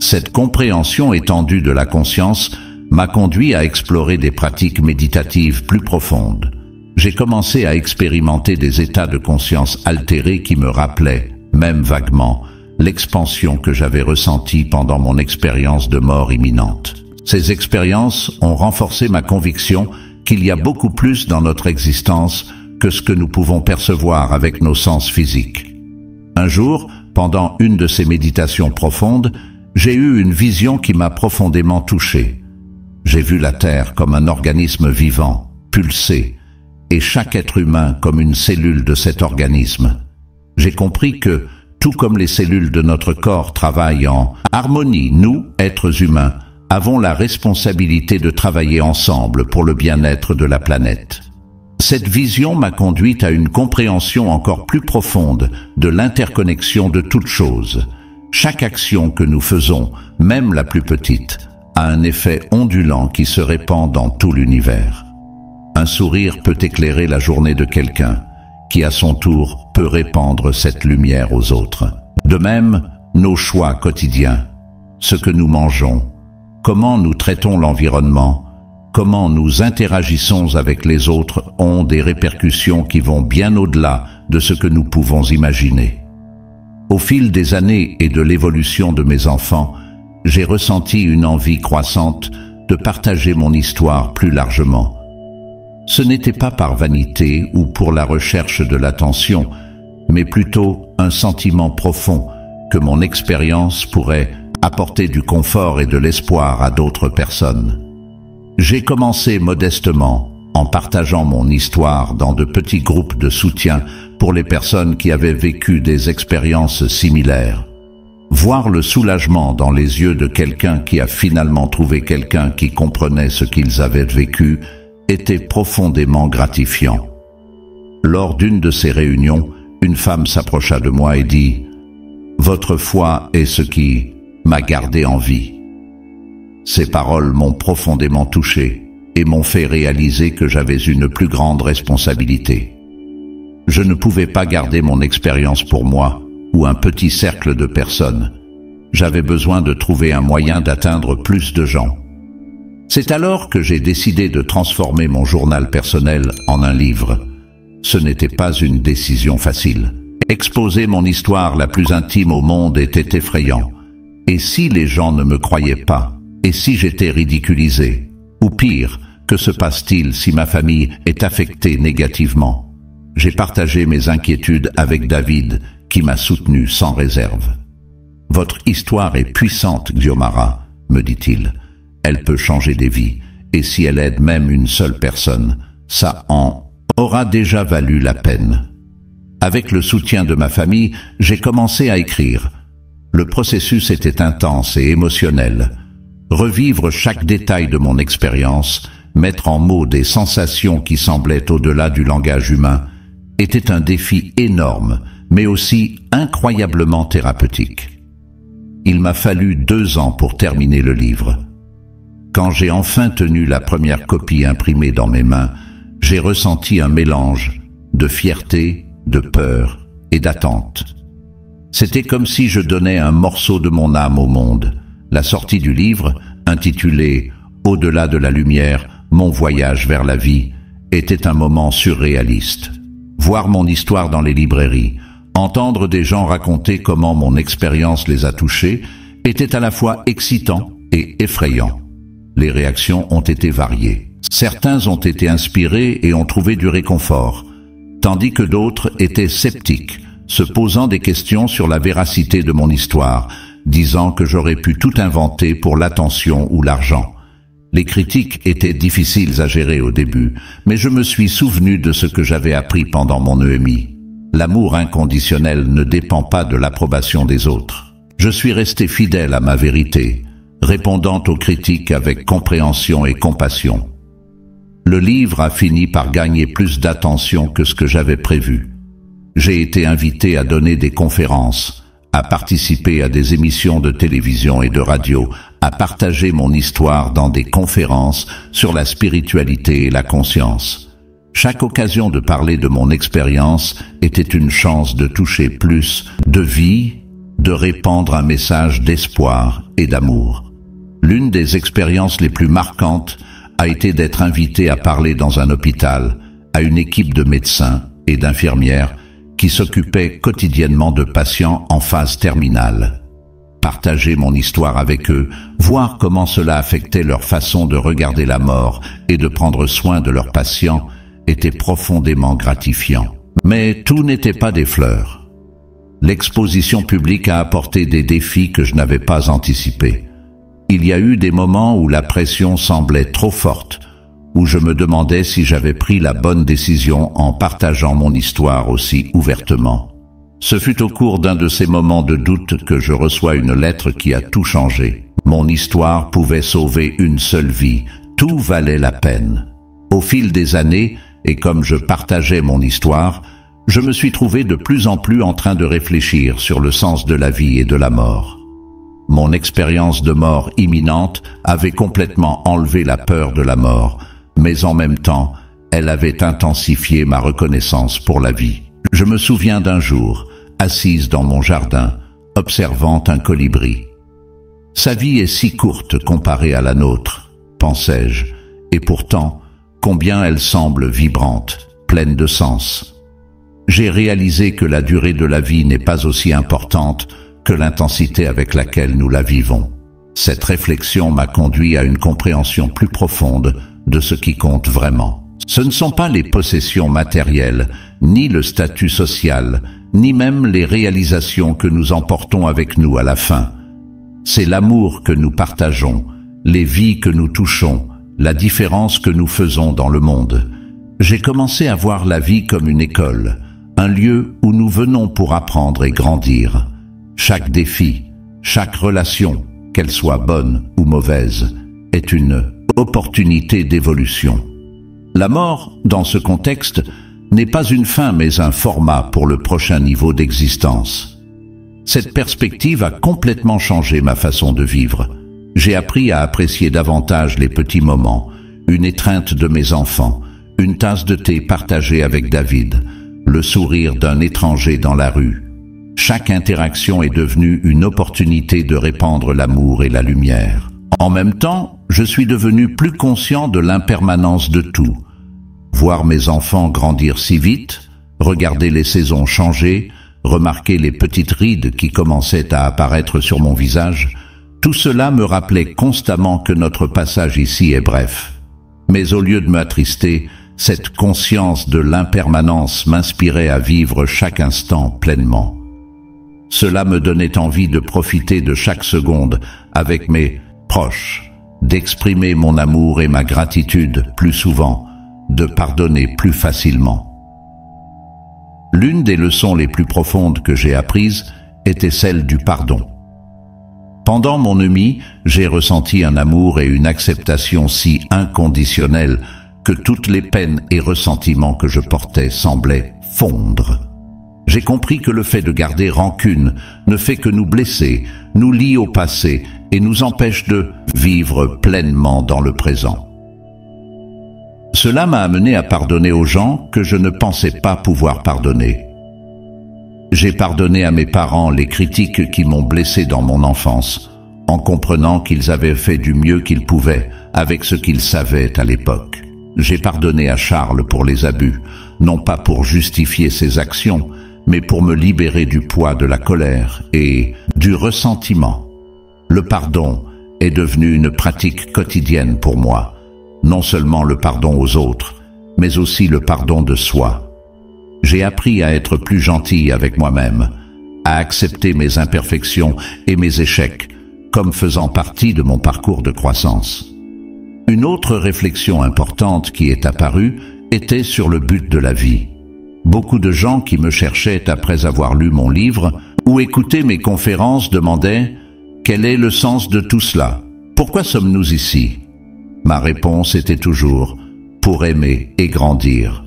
Cette compréhension étendue de la conscience m'a conduit à explorer des pratiques méditatives plus profondes. J'ai commencé à expérimenter des états de conscience altérés qui me rappelaient, même vaguement, l'expansion que j'avais ressentie pendant mon expérience de mort imminente. Ces expériences ont renforcé ma conviction qu'il y a beaucoup plus dans notre existence que ce que nous pouvons percevoir avec nos sens physiques. Un jour, pendant une de ces méditations profondes, j'ai eu une vision qui m'a profondément touché. J'ai vu la Terre comme un organisme vivant, pulsé, et chaque être humain comme une cellule de cet organisme. J'ai compris que, tout comme les cellules de notre corps travaillent en harmonie, nous, êtres humains, avons la responsabilité de travailler ensemble pour le bien-être de la planète. Cette vision m'a conduite à une compréhension encore plus profonde de l'interconnexion de toutes choses. Chaque action que nous faisons, même la plus petite, a un effet ondulant qui se répand dans tout l'univers. Un sourire peut éclairer la journée de quelqu'un, qui à son tour peut répandre cette lumière aux autres. De même, nos choix quotidiens, ce que nous mangeons, comment nous traitons l'environnement, comment nous interagissons avec les autres ont des répercussions qui vont bien au-delà de ce que nous pouvons imaginer. Au fil des années et de l'évolution de mes enfants, j'ai ressenti une envie croissante de partager mon histoire plus largement. Ce n'était pas par vanité ou pour la recherche de l'attention, mais plutôt un sentiment profond que mon expérience pourrait apporter du confort et de l'espoir à d'autres personnes. J'ai commencé modestement, en partageant mon histoire dans de petits groupes de soutien pour les personnes qui avaient vécu des expériences similaires. Voir le soulagement dans les yeux de quelqu'un qui a finalement trouvé quelqu'un qui comprenait ce qu'ils avaient vécu était profondément gratifiant. Lors d'une de ces réunions, une femme s'approcha de moi et dit « Votre foi est ce qui m'a gardé en vie ». Ces paroles m'ont profondément touché et m'ont fait réaliser que j'avais une plus grande responsabilité. Je ne pouvais pas garder mon expérience pour moi ou un petit cercle de personnes. J'avais besoin de trouver un moyen d'atteindre plus de gens. C'est alors que j'ai décidé de transformer mon journal personnel en un livre. Ce n'était pas une décision facile. Exposer mon histoire la plus intime au monde était effrayant. Et si les gens ne me croyaient pas? Et si j'étais ridiculisé? Ou pire, que se passe-t-il si ma famille est affectée négativement? J'ai partagé mes inquiétudes avec David, qui m'a soutenu sans réserve. « Votre histoire est puissante, Xiomara, me dit-il. Elle peut changer des vies, et si elle aide même une seule personne, ça en aura déjà valu la peine. » Avec le soutien de ma famille, j'ai commencé à écrire. Le processus était intense et émotionnel. Revivre chaque détail de mon expérience, mettre en mots des sensations qui semblaient au-delà du langage humain, était un défi énorme, mais aussi incroyablement thérapeutique. Il m'a fallu 2 ans pour terminer le livre. Quand j'ai enfin tenu la première copie imprimée dans mes mains, j'ai ressenti un mélange de fierté, de peur et d'attente. C'était comme si je donnais un morceau de mon âme au monde. La sortie du livre, intitulé « Au-delà de la lumière, mon voyage vers la vie », était un moment surréaliste. Voir mon histoire dans les librairies, entendre des gens raconter comment mon expérience les a touchés, était à la fois excitant et effrayant. Les réactions ont été variées. Certains ont été inspirés et ont trouvé du réconfort, tandis que d'autres étaient sceptiques, se posant des questions sur la véracité de mon histoire, disant que j'aurais pu tout inventer pour l'attention ou l'argent. Les critiques étaient difficiles à gérer au début, mais je me suis souvenu de ce que j'avais appris pendant mon EMI. L'amour inconditionnel ne dépend pas de l'approbation des autres. Je suis resté fidèle à ma vérité, répondant aux critiques avec compréhension et compassion. Le livre a fini par gagner plus d'attention que ce que j'avais prévu. J'ai été invité à donner des conférences, à participer à des émissions de télévision et de radio, à partager mon histoire dans des conférences sur la spiritualité et la conscience. Chaque occasion de parler de mon expérience était une chance de toucher plus de vie, de répandre un message d'espoir et d'amour. L'une des expériences les plus marquantes a été d'être invité à parler dans un hôpital à une équipe de médecins et d'infirmières qui s'occupaient quotidiennement de patients en phase terminale. Partager mon histoire avec eux, voir comment cela affectait leur façon de regarder la mort et de prendre soin de leurs patients, était profondément gratifiant. Mais tout n'était pas des fleurs. L'exposition publique a apporté des défis que je n'avais pas anticipés. Il y a eu des moments où la pression semblait trop forte, où je me demandais si j'avais pris la bonne décision en partageant mon histoire aussi ouvertement. Ce fut au cours d'un de ces moments de doute que je reçois une lettre qui a tout changé. Mon histoire pouvait sauver une seule vie, tout valait la peine. Au fil des années, et comme je partageais mon histoire, je me suis trouvé de plus en plus en train de réfléchir sur le sens de la vie et de la mort. Mon expérience de mort imminente avait complètement enlevé la peur de la mort, mais en même temps, elle avait intensifié ma reconnaissance pour la vie. Je me souviens d'un jour, assise dans mon jardin, observant un colibri. Sa vie est si courte comparée à la nôtre, pensais-je, et pourtant, combien elle semble vibrante, pleine de sens. J'ai réalisé que la durée de la vie n'est pas aussi importante que l'intensité avec laquelle nous la vivons. Cette réflexion m'a conduit à une compréhension plus profonde de ce qui compte vraiment. Ce ne sont pas les possessions matérielles, ni le statut social, ni même les réalisations que nous emportons avec nous à la fin. C'est l'amour que nous partageons, les vies que nous touchons, la différence que nous faisons dans le monde. J'ai commencé à voir la vie comme une école, un lieu où nous venons pour apprendre et grandir. Chaque défi, chaque relation, qu'elle soit bonne ou mauvaise, est une opportunité d'évolution. La mort, dans ce contexte, n'est pas une fin mais un format pour le prochain niveau d'existence. Cette perspective a complètement changé ma façon de vivre. J'ai appris à apprécier davantage les petits moments, une étreinte de mes enfants, une tasse de thé partagée avec David, le sourire d'un étranger dans la rue. Chaque interaction est devenue une opportunité de répandre l'amour et la lumière. En même temps, je suis devenu plus conscient de l'impermanence de tout. Voir mes enfants grandir si vite, regarder les saisons changer, remarquer les petites rides qui commençaient à apparaître sur mon visage, tout cela me rappelait constamment que notre passage ici est bref. Mais au lieu de m'attrister, cette conscience de l'impermanence m'inspirait à vivre chaque instant pleinement. Cela me donnait envie de profiter de chaque seconde avec mes proches, d'exprimer mon amour et ma gratitude plus souvent, de pardonner plus facilement. L'une des leçons les plus profondes que j'ai apprises était celle du pardon. Pendant mon EMI, j'ai ressenti un amour et une acceptation si inconditionnels que toutes les peines et ressentiments que je portais semblaient fondre. J'ai compris que le fait de garder rancune ne fait que nous blesser, nous lie au passé et nous empêche de vivre pleinement dans le présent. Cela m'a amené à pardonner aux gens que je ne pensais pas pouvoir pardonner. J'ai pardonné à mes parents les critiques qui m'ont blessé dans mon enfance, en comprenant qu'ils avaient fait du mieux qu'ils pouvaient avec ce qu'ils savaient à l'époque. J'ai pardonné à Charles pour les abus, non pas pour justifier ses actions, mais pour me libérer du poids de la colère et du ressentiment. Le pardon est devenu une pratique quotidienne pour moi, non seulement le pardon aux autres, mais aussi le pardon de soi. J'ai appris à être plus gentil avec moi-même, à accepter mes imperfections et mes échecs comme faisant partie de mon parcours de croissance. Une autre réflexion importante qui est apparue était sur le but de la vie. Beaucoup de gens qui me cherchaient après avoir lu mon livre ou écouté mes conférences demandaient « Quel est le sens de tout cela? Pourquoi sommes-nous ici ?» Ma réponse était toujours « Pour aimer et grandir ».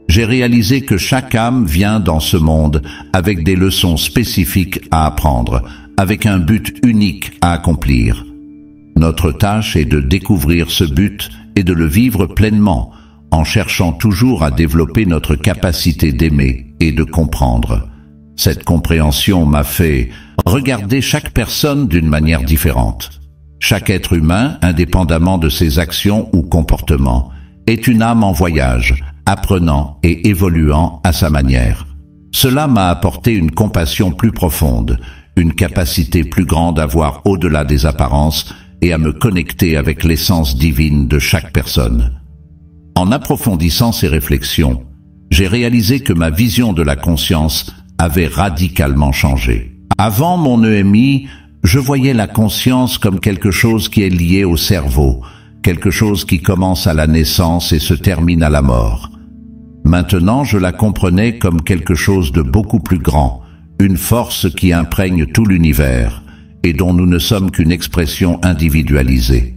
J'ai réalisé que chaque âme vient dans ce monde avec des leçons spécifiques à apprendre, avec un but unique à accomplir. Notre tâche est de découvrir ce but et de le vivre pleinement, en cherchant toujours à développer notre capacité d'aimer et de comprendre. Cette compréhension m'a fait regarder chaque personne d'une manière différente. Chaque être humain, indépendamment de ses actions ou comportements, est une âme en voyage, apprenant et évoluant à sa manière. Cela m'a apporté une compassion plus profonde, une capacité plus grande à voir au-delà des apparences et à me connecter avec l'essence divine de chaque personne. En approfondissant ces réflexions, j'ai réalisé que ma vision de la conscience avait radicalement changé. Avant mon EMI, je voyais la conscience comme quelque chose qui est lié au cerveau, quelque chose qui commence à la naissance et se termine à la mort. Maintenant, je la comprenais comme quelque chose de beaucoup plus grand, une force qui imprègne tout l'univers et dont nous ne sommes qu'une expression individualisée.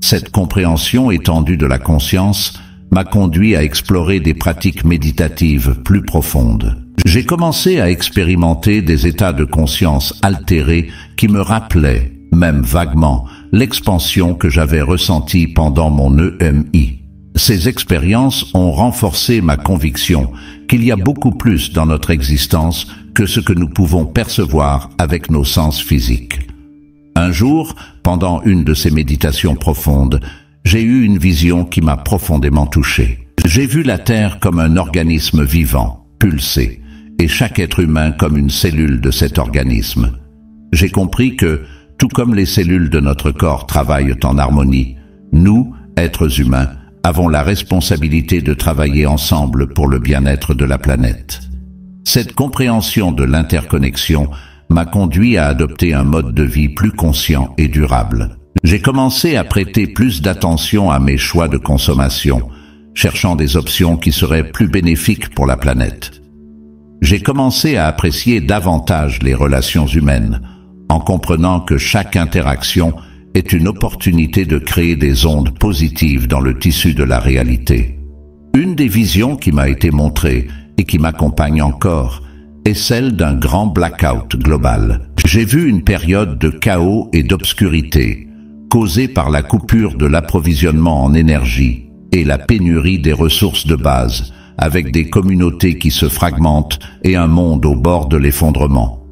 Cette compréhension étendue de la conscience m'a conduit à explorer des pratiques méditatives plus profondes. J'ai commencé à expérimenter des états de conscience altérés qui me rappelaient, même vaguement, l'expansion que j'avais ressentie pendant mon EMI. Ces expériences ont renforcé ma conviction qu'il y a beaucoup plus dans notre existence que ce que nous pouvons percevoir avec nos sens physiques. Un jour, pendant une de ces méditations profondes, j'ai eu une vision qui m'a profondément touché. J'ai vu la Terre comme un organisme vivant, pulsé, et chaque être humain comme une cellule de cet organisme. J'ai compris que, tout comme les cellules de notre corps travaillent en harmonie, nous, êtres humains, avons la responsabilité de travailler ensemble pour le bien-être de la planète. Cette compréhension de l'interconnexion m'a conduit à adopter un mode de vie plus conscient et durable. J'ai commencé à prêter plus d'attention à mes choix de consommation, cherchant des options qui seraient plus bénéfiques pour la planète. J'ai commencé à apprécier davantage les relations humaines, en comprenant que chaque interaction est une opportunité de créer des ondes positives dans le tissu de la réalité. Une des visions qui m'a été montrée et qui m'accompagne encore est celle d'un grand blackout global. J'ai vu une période de chaos et d'obscurité causée par la coupure de l'approvisionnement en énergie et la pénurie des ressources de base, avec des communautés qui se fragmentent et un monde au bord de l'effondrement.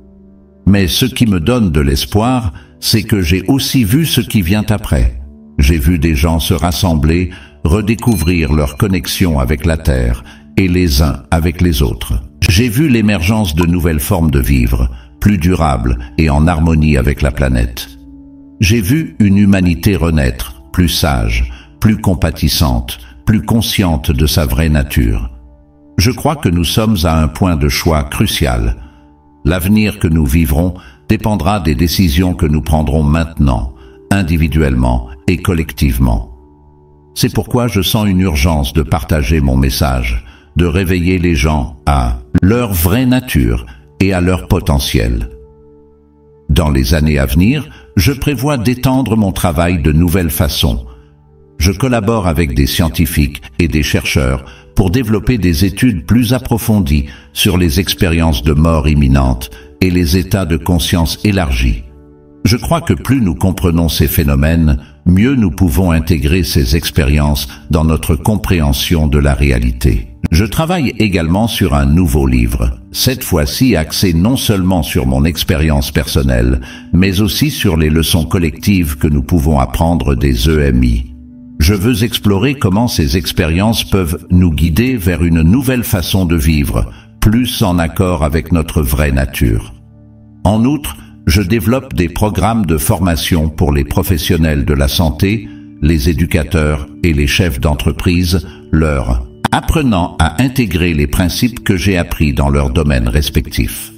Mais ce qui me donne de l'espoir, c'est que j'ai aussi vu ce qui vient après. J'ai vu des gens se rassembler, redécouvrir leur connexion avec la Terre et les uns avec les autres. J'ai vu l'émergence de nouvelles formes de vivre, plus durables et en harmonie avec la planète. J'ai vu une humanité renaître, plus sage, plus compatissante, plus consciente de sa vraie nature. Je crois que nous sommes à un point de choix crucial. L'avenir que nous vivrons dépendra des décisions que nous prendrons maintenant, individuellement et collectivement. C'est pourquoi je sens une urgence de partager mon message, de réveiller les gens à leur vraie nature et à leur potentiel. Dans les années à venir, je prévois d'étendre mon travail de nouvelles façons. Je collabore avec des scientifiques et des chercheurs pour développer des études plus approfondies sur les expériences de mort imminente et les états de conscience élargis. Je crois que plus nous comprenons ces phénomènes, mieux nous pouvons intégrer ces expériences dans notre compréhension de la réalité. Je travaille également sur un nouveau livre, cette fois-ci axé non seulement sur mon expérience personnelle, mais aussi sur les leçons collectives que nous pouvons apprendre des EMI. Je veux explorer comment ces expériences peuvent nous guider vers une nouvelle façon de vivre, plus en accord avec notre vraie nature. En outre, je développe des programmes de formation pour les professionnels de la santé, les éducateurs et les chefs d'entreprise, leur apprenant à intégrer les principes que j'ai appris dans leurs domaines respectifs.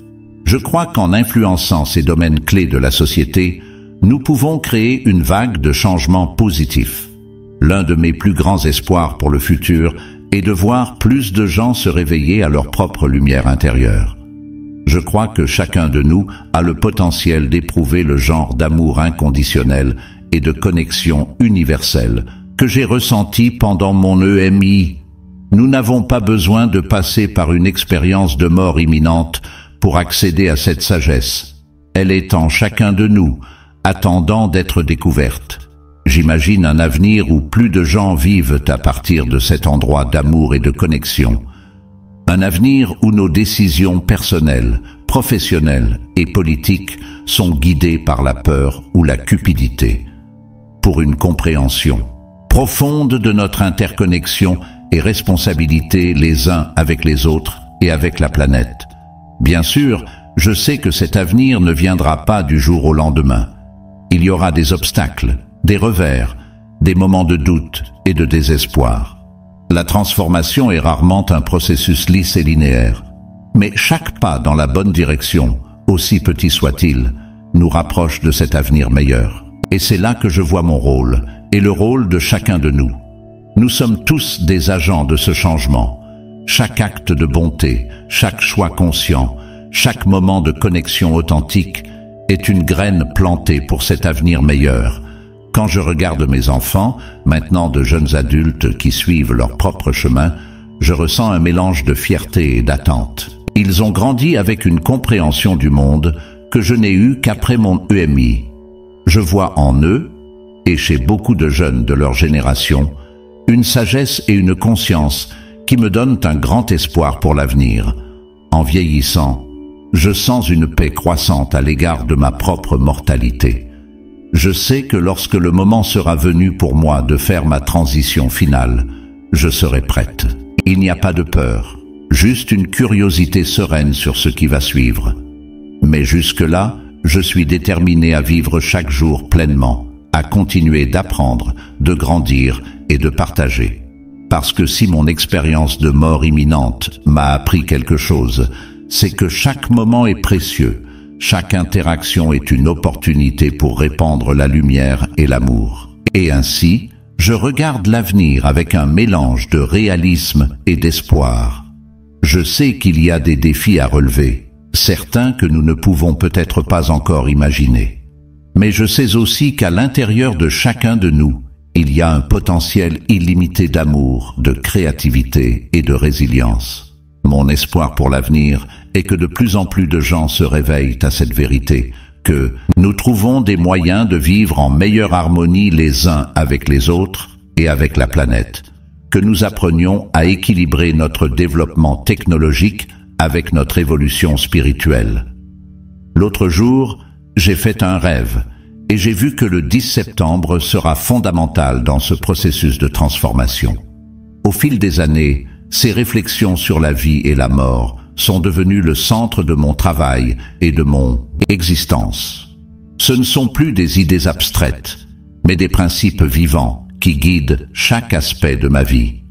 Je crois qu'en influençant ces domaines clés de la société, nous pouvons créer une vague de changements positifs. L'un de mes plus grands espoirs pour le futur est de voir plus de gens se réveiller à leur propre lumière intérieure. Je crois que chacun de nous a le potentiel d'éprouver le genre d'amour inconditionnel et de connexion universelle que j'ai ressenti pendant mon EMI. Nous n'avons pas besoin de passer par une expérience de mort imminente pour accéder à cette sagesse. Elle est en chacun de nous, attendant d'être découverte. J'imagine un avenir où plus de gens vivent à partir de cet endroit d'amour et de connexion. Un avenir où nos décisions personnelles, professionnelles et politiques sont guidées par la peur ou la cupidité. Pour une compréhension profonde de notre interconnexion et responsabilité les uns avec les autres et avec la planète. Bien sûr, je sais que cet avenir ne viendra pas du jour au lendemain. Il y aura des obstacles, des revers, des moments de doute et de désespoir. La transformation est rarement un processus lisse et linéaire. Mais chaque pas dans la bonne direction, aussi petit soit-il, nous rapproche de cet avenir meilleur. Et c'est là que je vois mon rôle, et le rôle de chacun de nous. Nous sommes tous des agents de ce changement. Chaque acte de bonté, chaque choix conscient, chaque moment de connexion authentique est une graine plantée pour cet avenir meilleur. Quand je regarde mes enfants, maintenant de jeunes adultes qui suivent leur propre chemin, je ressens un mélange de fierté et d'attente. Ils ont grandi avec une compréhension du monde que je n'ai eue qu'après mon EMI. Je vois en eux, et chez beaucoup de jeunes de leur génération, une sagesse et une conscience qui me donnent un grand espoir pour l'avenir. En vieillissant, je sens une paix croissante à l'égard de ma propre mortalité. Je sais que lorsque le moment sera venu pour moi de faire ma transition finale, je serai prête. Il n'y a pas de peur, juste une curiosité sereine sur ce qui va suivre. Mais jusque-là, je suis déterminé à vivre chaque jour pleinement, à continuer d'apprendre, de grandir et de partager. Parce que si mon expérience de mort imminente m'a appris quelque chose, c'est que chaque moment est précieux. Chaque interaction est une opportunité pour répandre la lumière et l'amour. Et ainsi, je regarde l'avenir avec un mélange de réalisme et d'espoir. Je sais qu'il y a des défis à relever, certains que nous ne pouvons peut-être pas encore imaginer. Mais je sais aussi qu'à l'intérieur de chacun de nous, il y a un potentiel illimité d'amour, de créativité et de résilience. Mon espoir pour l'avenir est que de plus en plus de gens se réveillent à cette vérité, que nous trouvons des moyens de vivre en meilleure harmonie les uns avec les autres et avec la planète, que nous apprenions à équilibrer notre développement technologique avec notre évolution spirituelle. L'autre jour, j'ai fait un rêve, et j'ai vu que le 10 septembre sera fondamental dans ce processus de transformation. Au fil des années, ces réflexions sur la vie et la mort sont devenues le centre de mon travail et de mon existence. Ce ne sont plus des idées abstraites, mais des principes vivants qui guident chaque aspect de ma vie.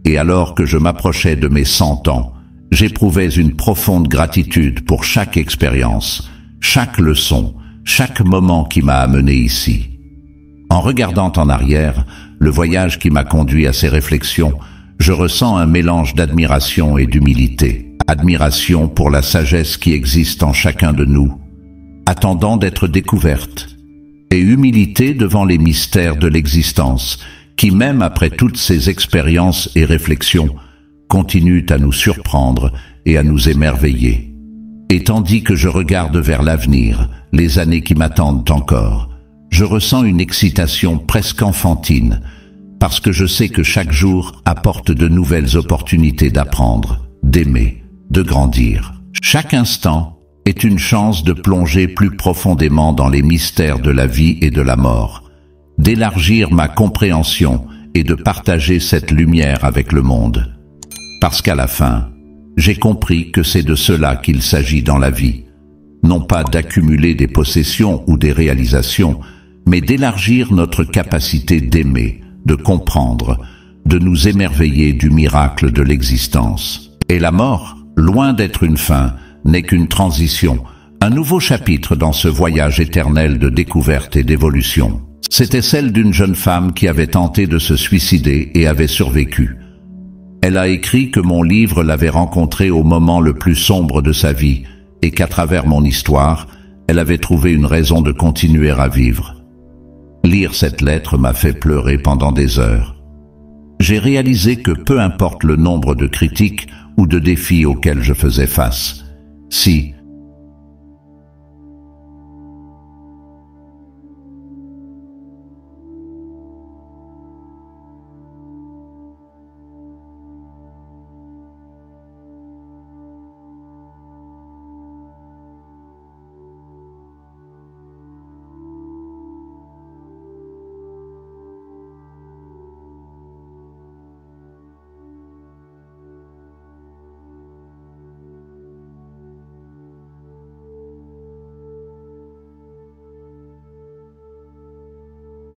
Et alors que je m'approchais de mes 100 ans, j'éprouvais une profonde gratitude pour chaque expérience, chaque leçon, chaque moment qui m'a amené ici. En regardant en arrière, le voyage qui m'a conduit à ces réflexions, je ressens un mélange d'admiration et d'humilité. Admiration pour la sagesse qui existe en chacun de nous, attendant d'être découverte, et humilité devant les mystères de l'existence, qui même après toutes ces expériences et réflexions, continuent à nous surprendre et à nous émerveiller. Et tandis que je regarde vers l'avenir, les années qui m'attendent encore, je ressens une excitation presque enfantine, parce que je sais que chaque jour apporte de nouvelles opportunités d'apprendre, d'aimer, de grandir. Chaque instant est une chance de plonger plus profondément dans les mystères de la vie et de la mort, d'élargir ma compréhension et de partager cette lumière avec le monde. Parce qu'à la fin, j'ai compris que c'est de cela qu'il s'agit dans la vie. Non pas d'accumuler des possessions ou des réalisations, mais d'élargir notre capacité d'aimer, de comprendre, de nous émerveiller du miracle de l'existence. Et la mort, loin d'être une fin, n'est qu'une transition, un nouveau chapitre dans ce voyage éternel de découverte et d'évolution. C'était celle d'une jeune femme qui avait tenté de se suicider et avait survécu. Elle a écrit que mon livre l'avait rencontrée au moment le plus sombre de sa vie et qu'à travers mon histoire, elle avait trouvé une raison de continuer à vivre. Lire cette lettre m'a fait pleurer pendant des heures. J'ai réalisé que peu importe le nombre de critiques ou de défis auxquels je faisais face, si,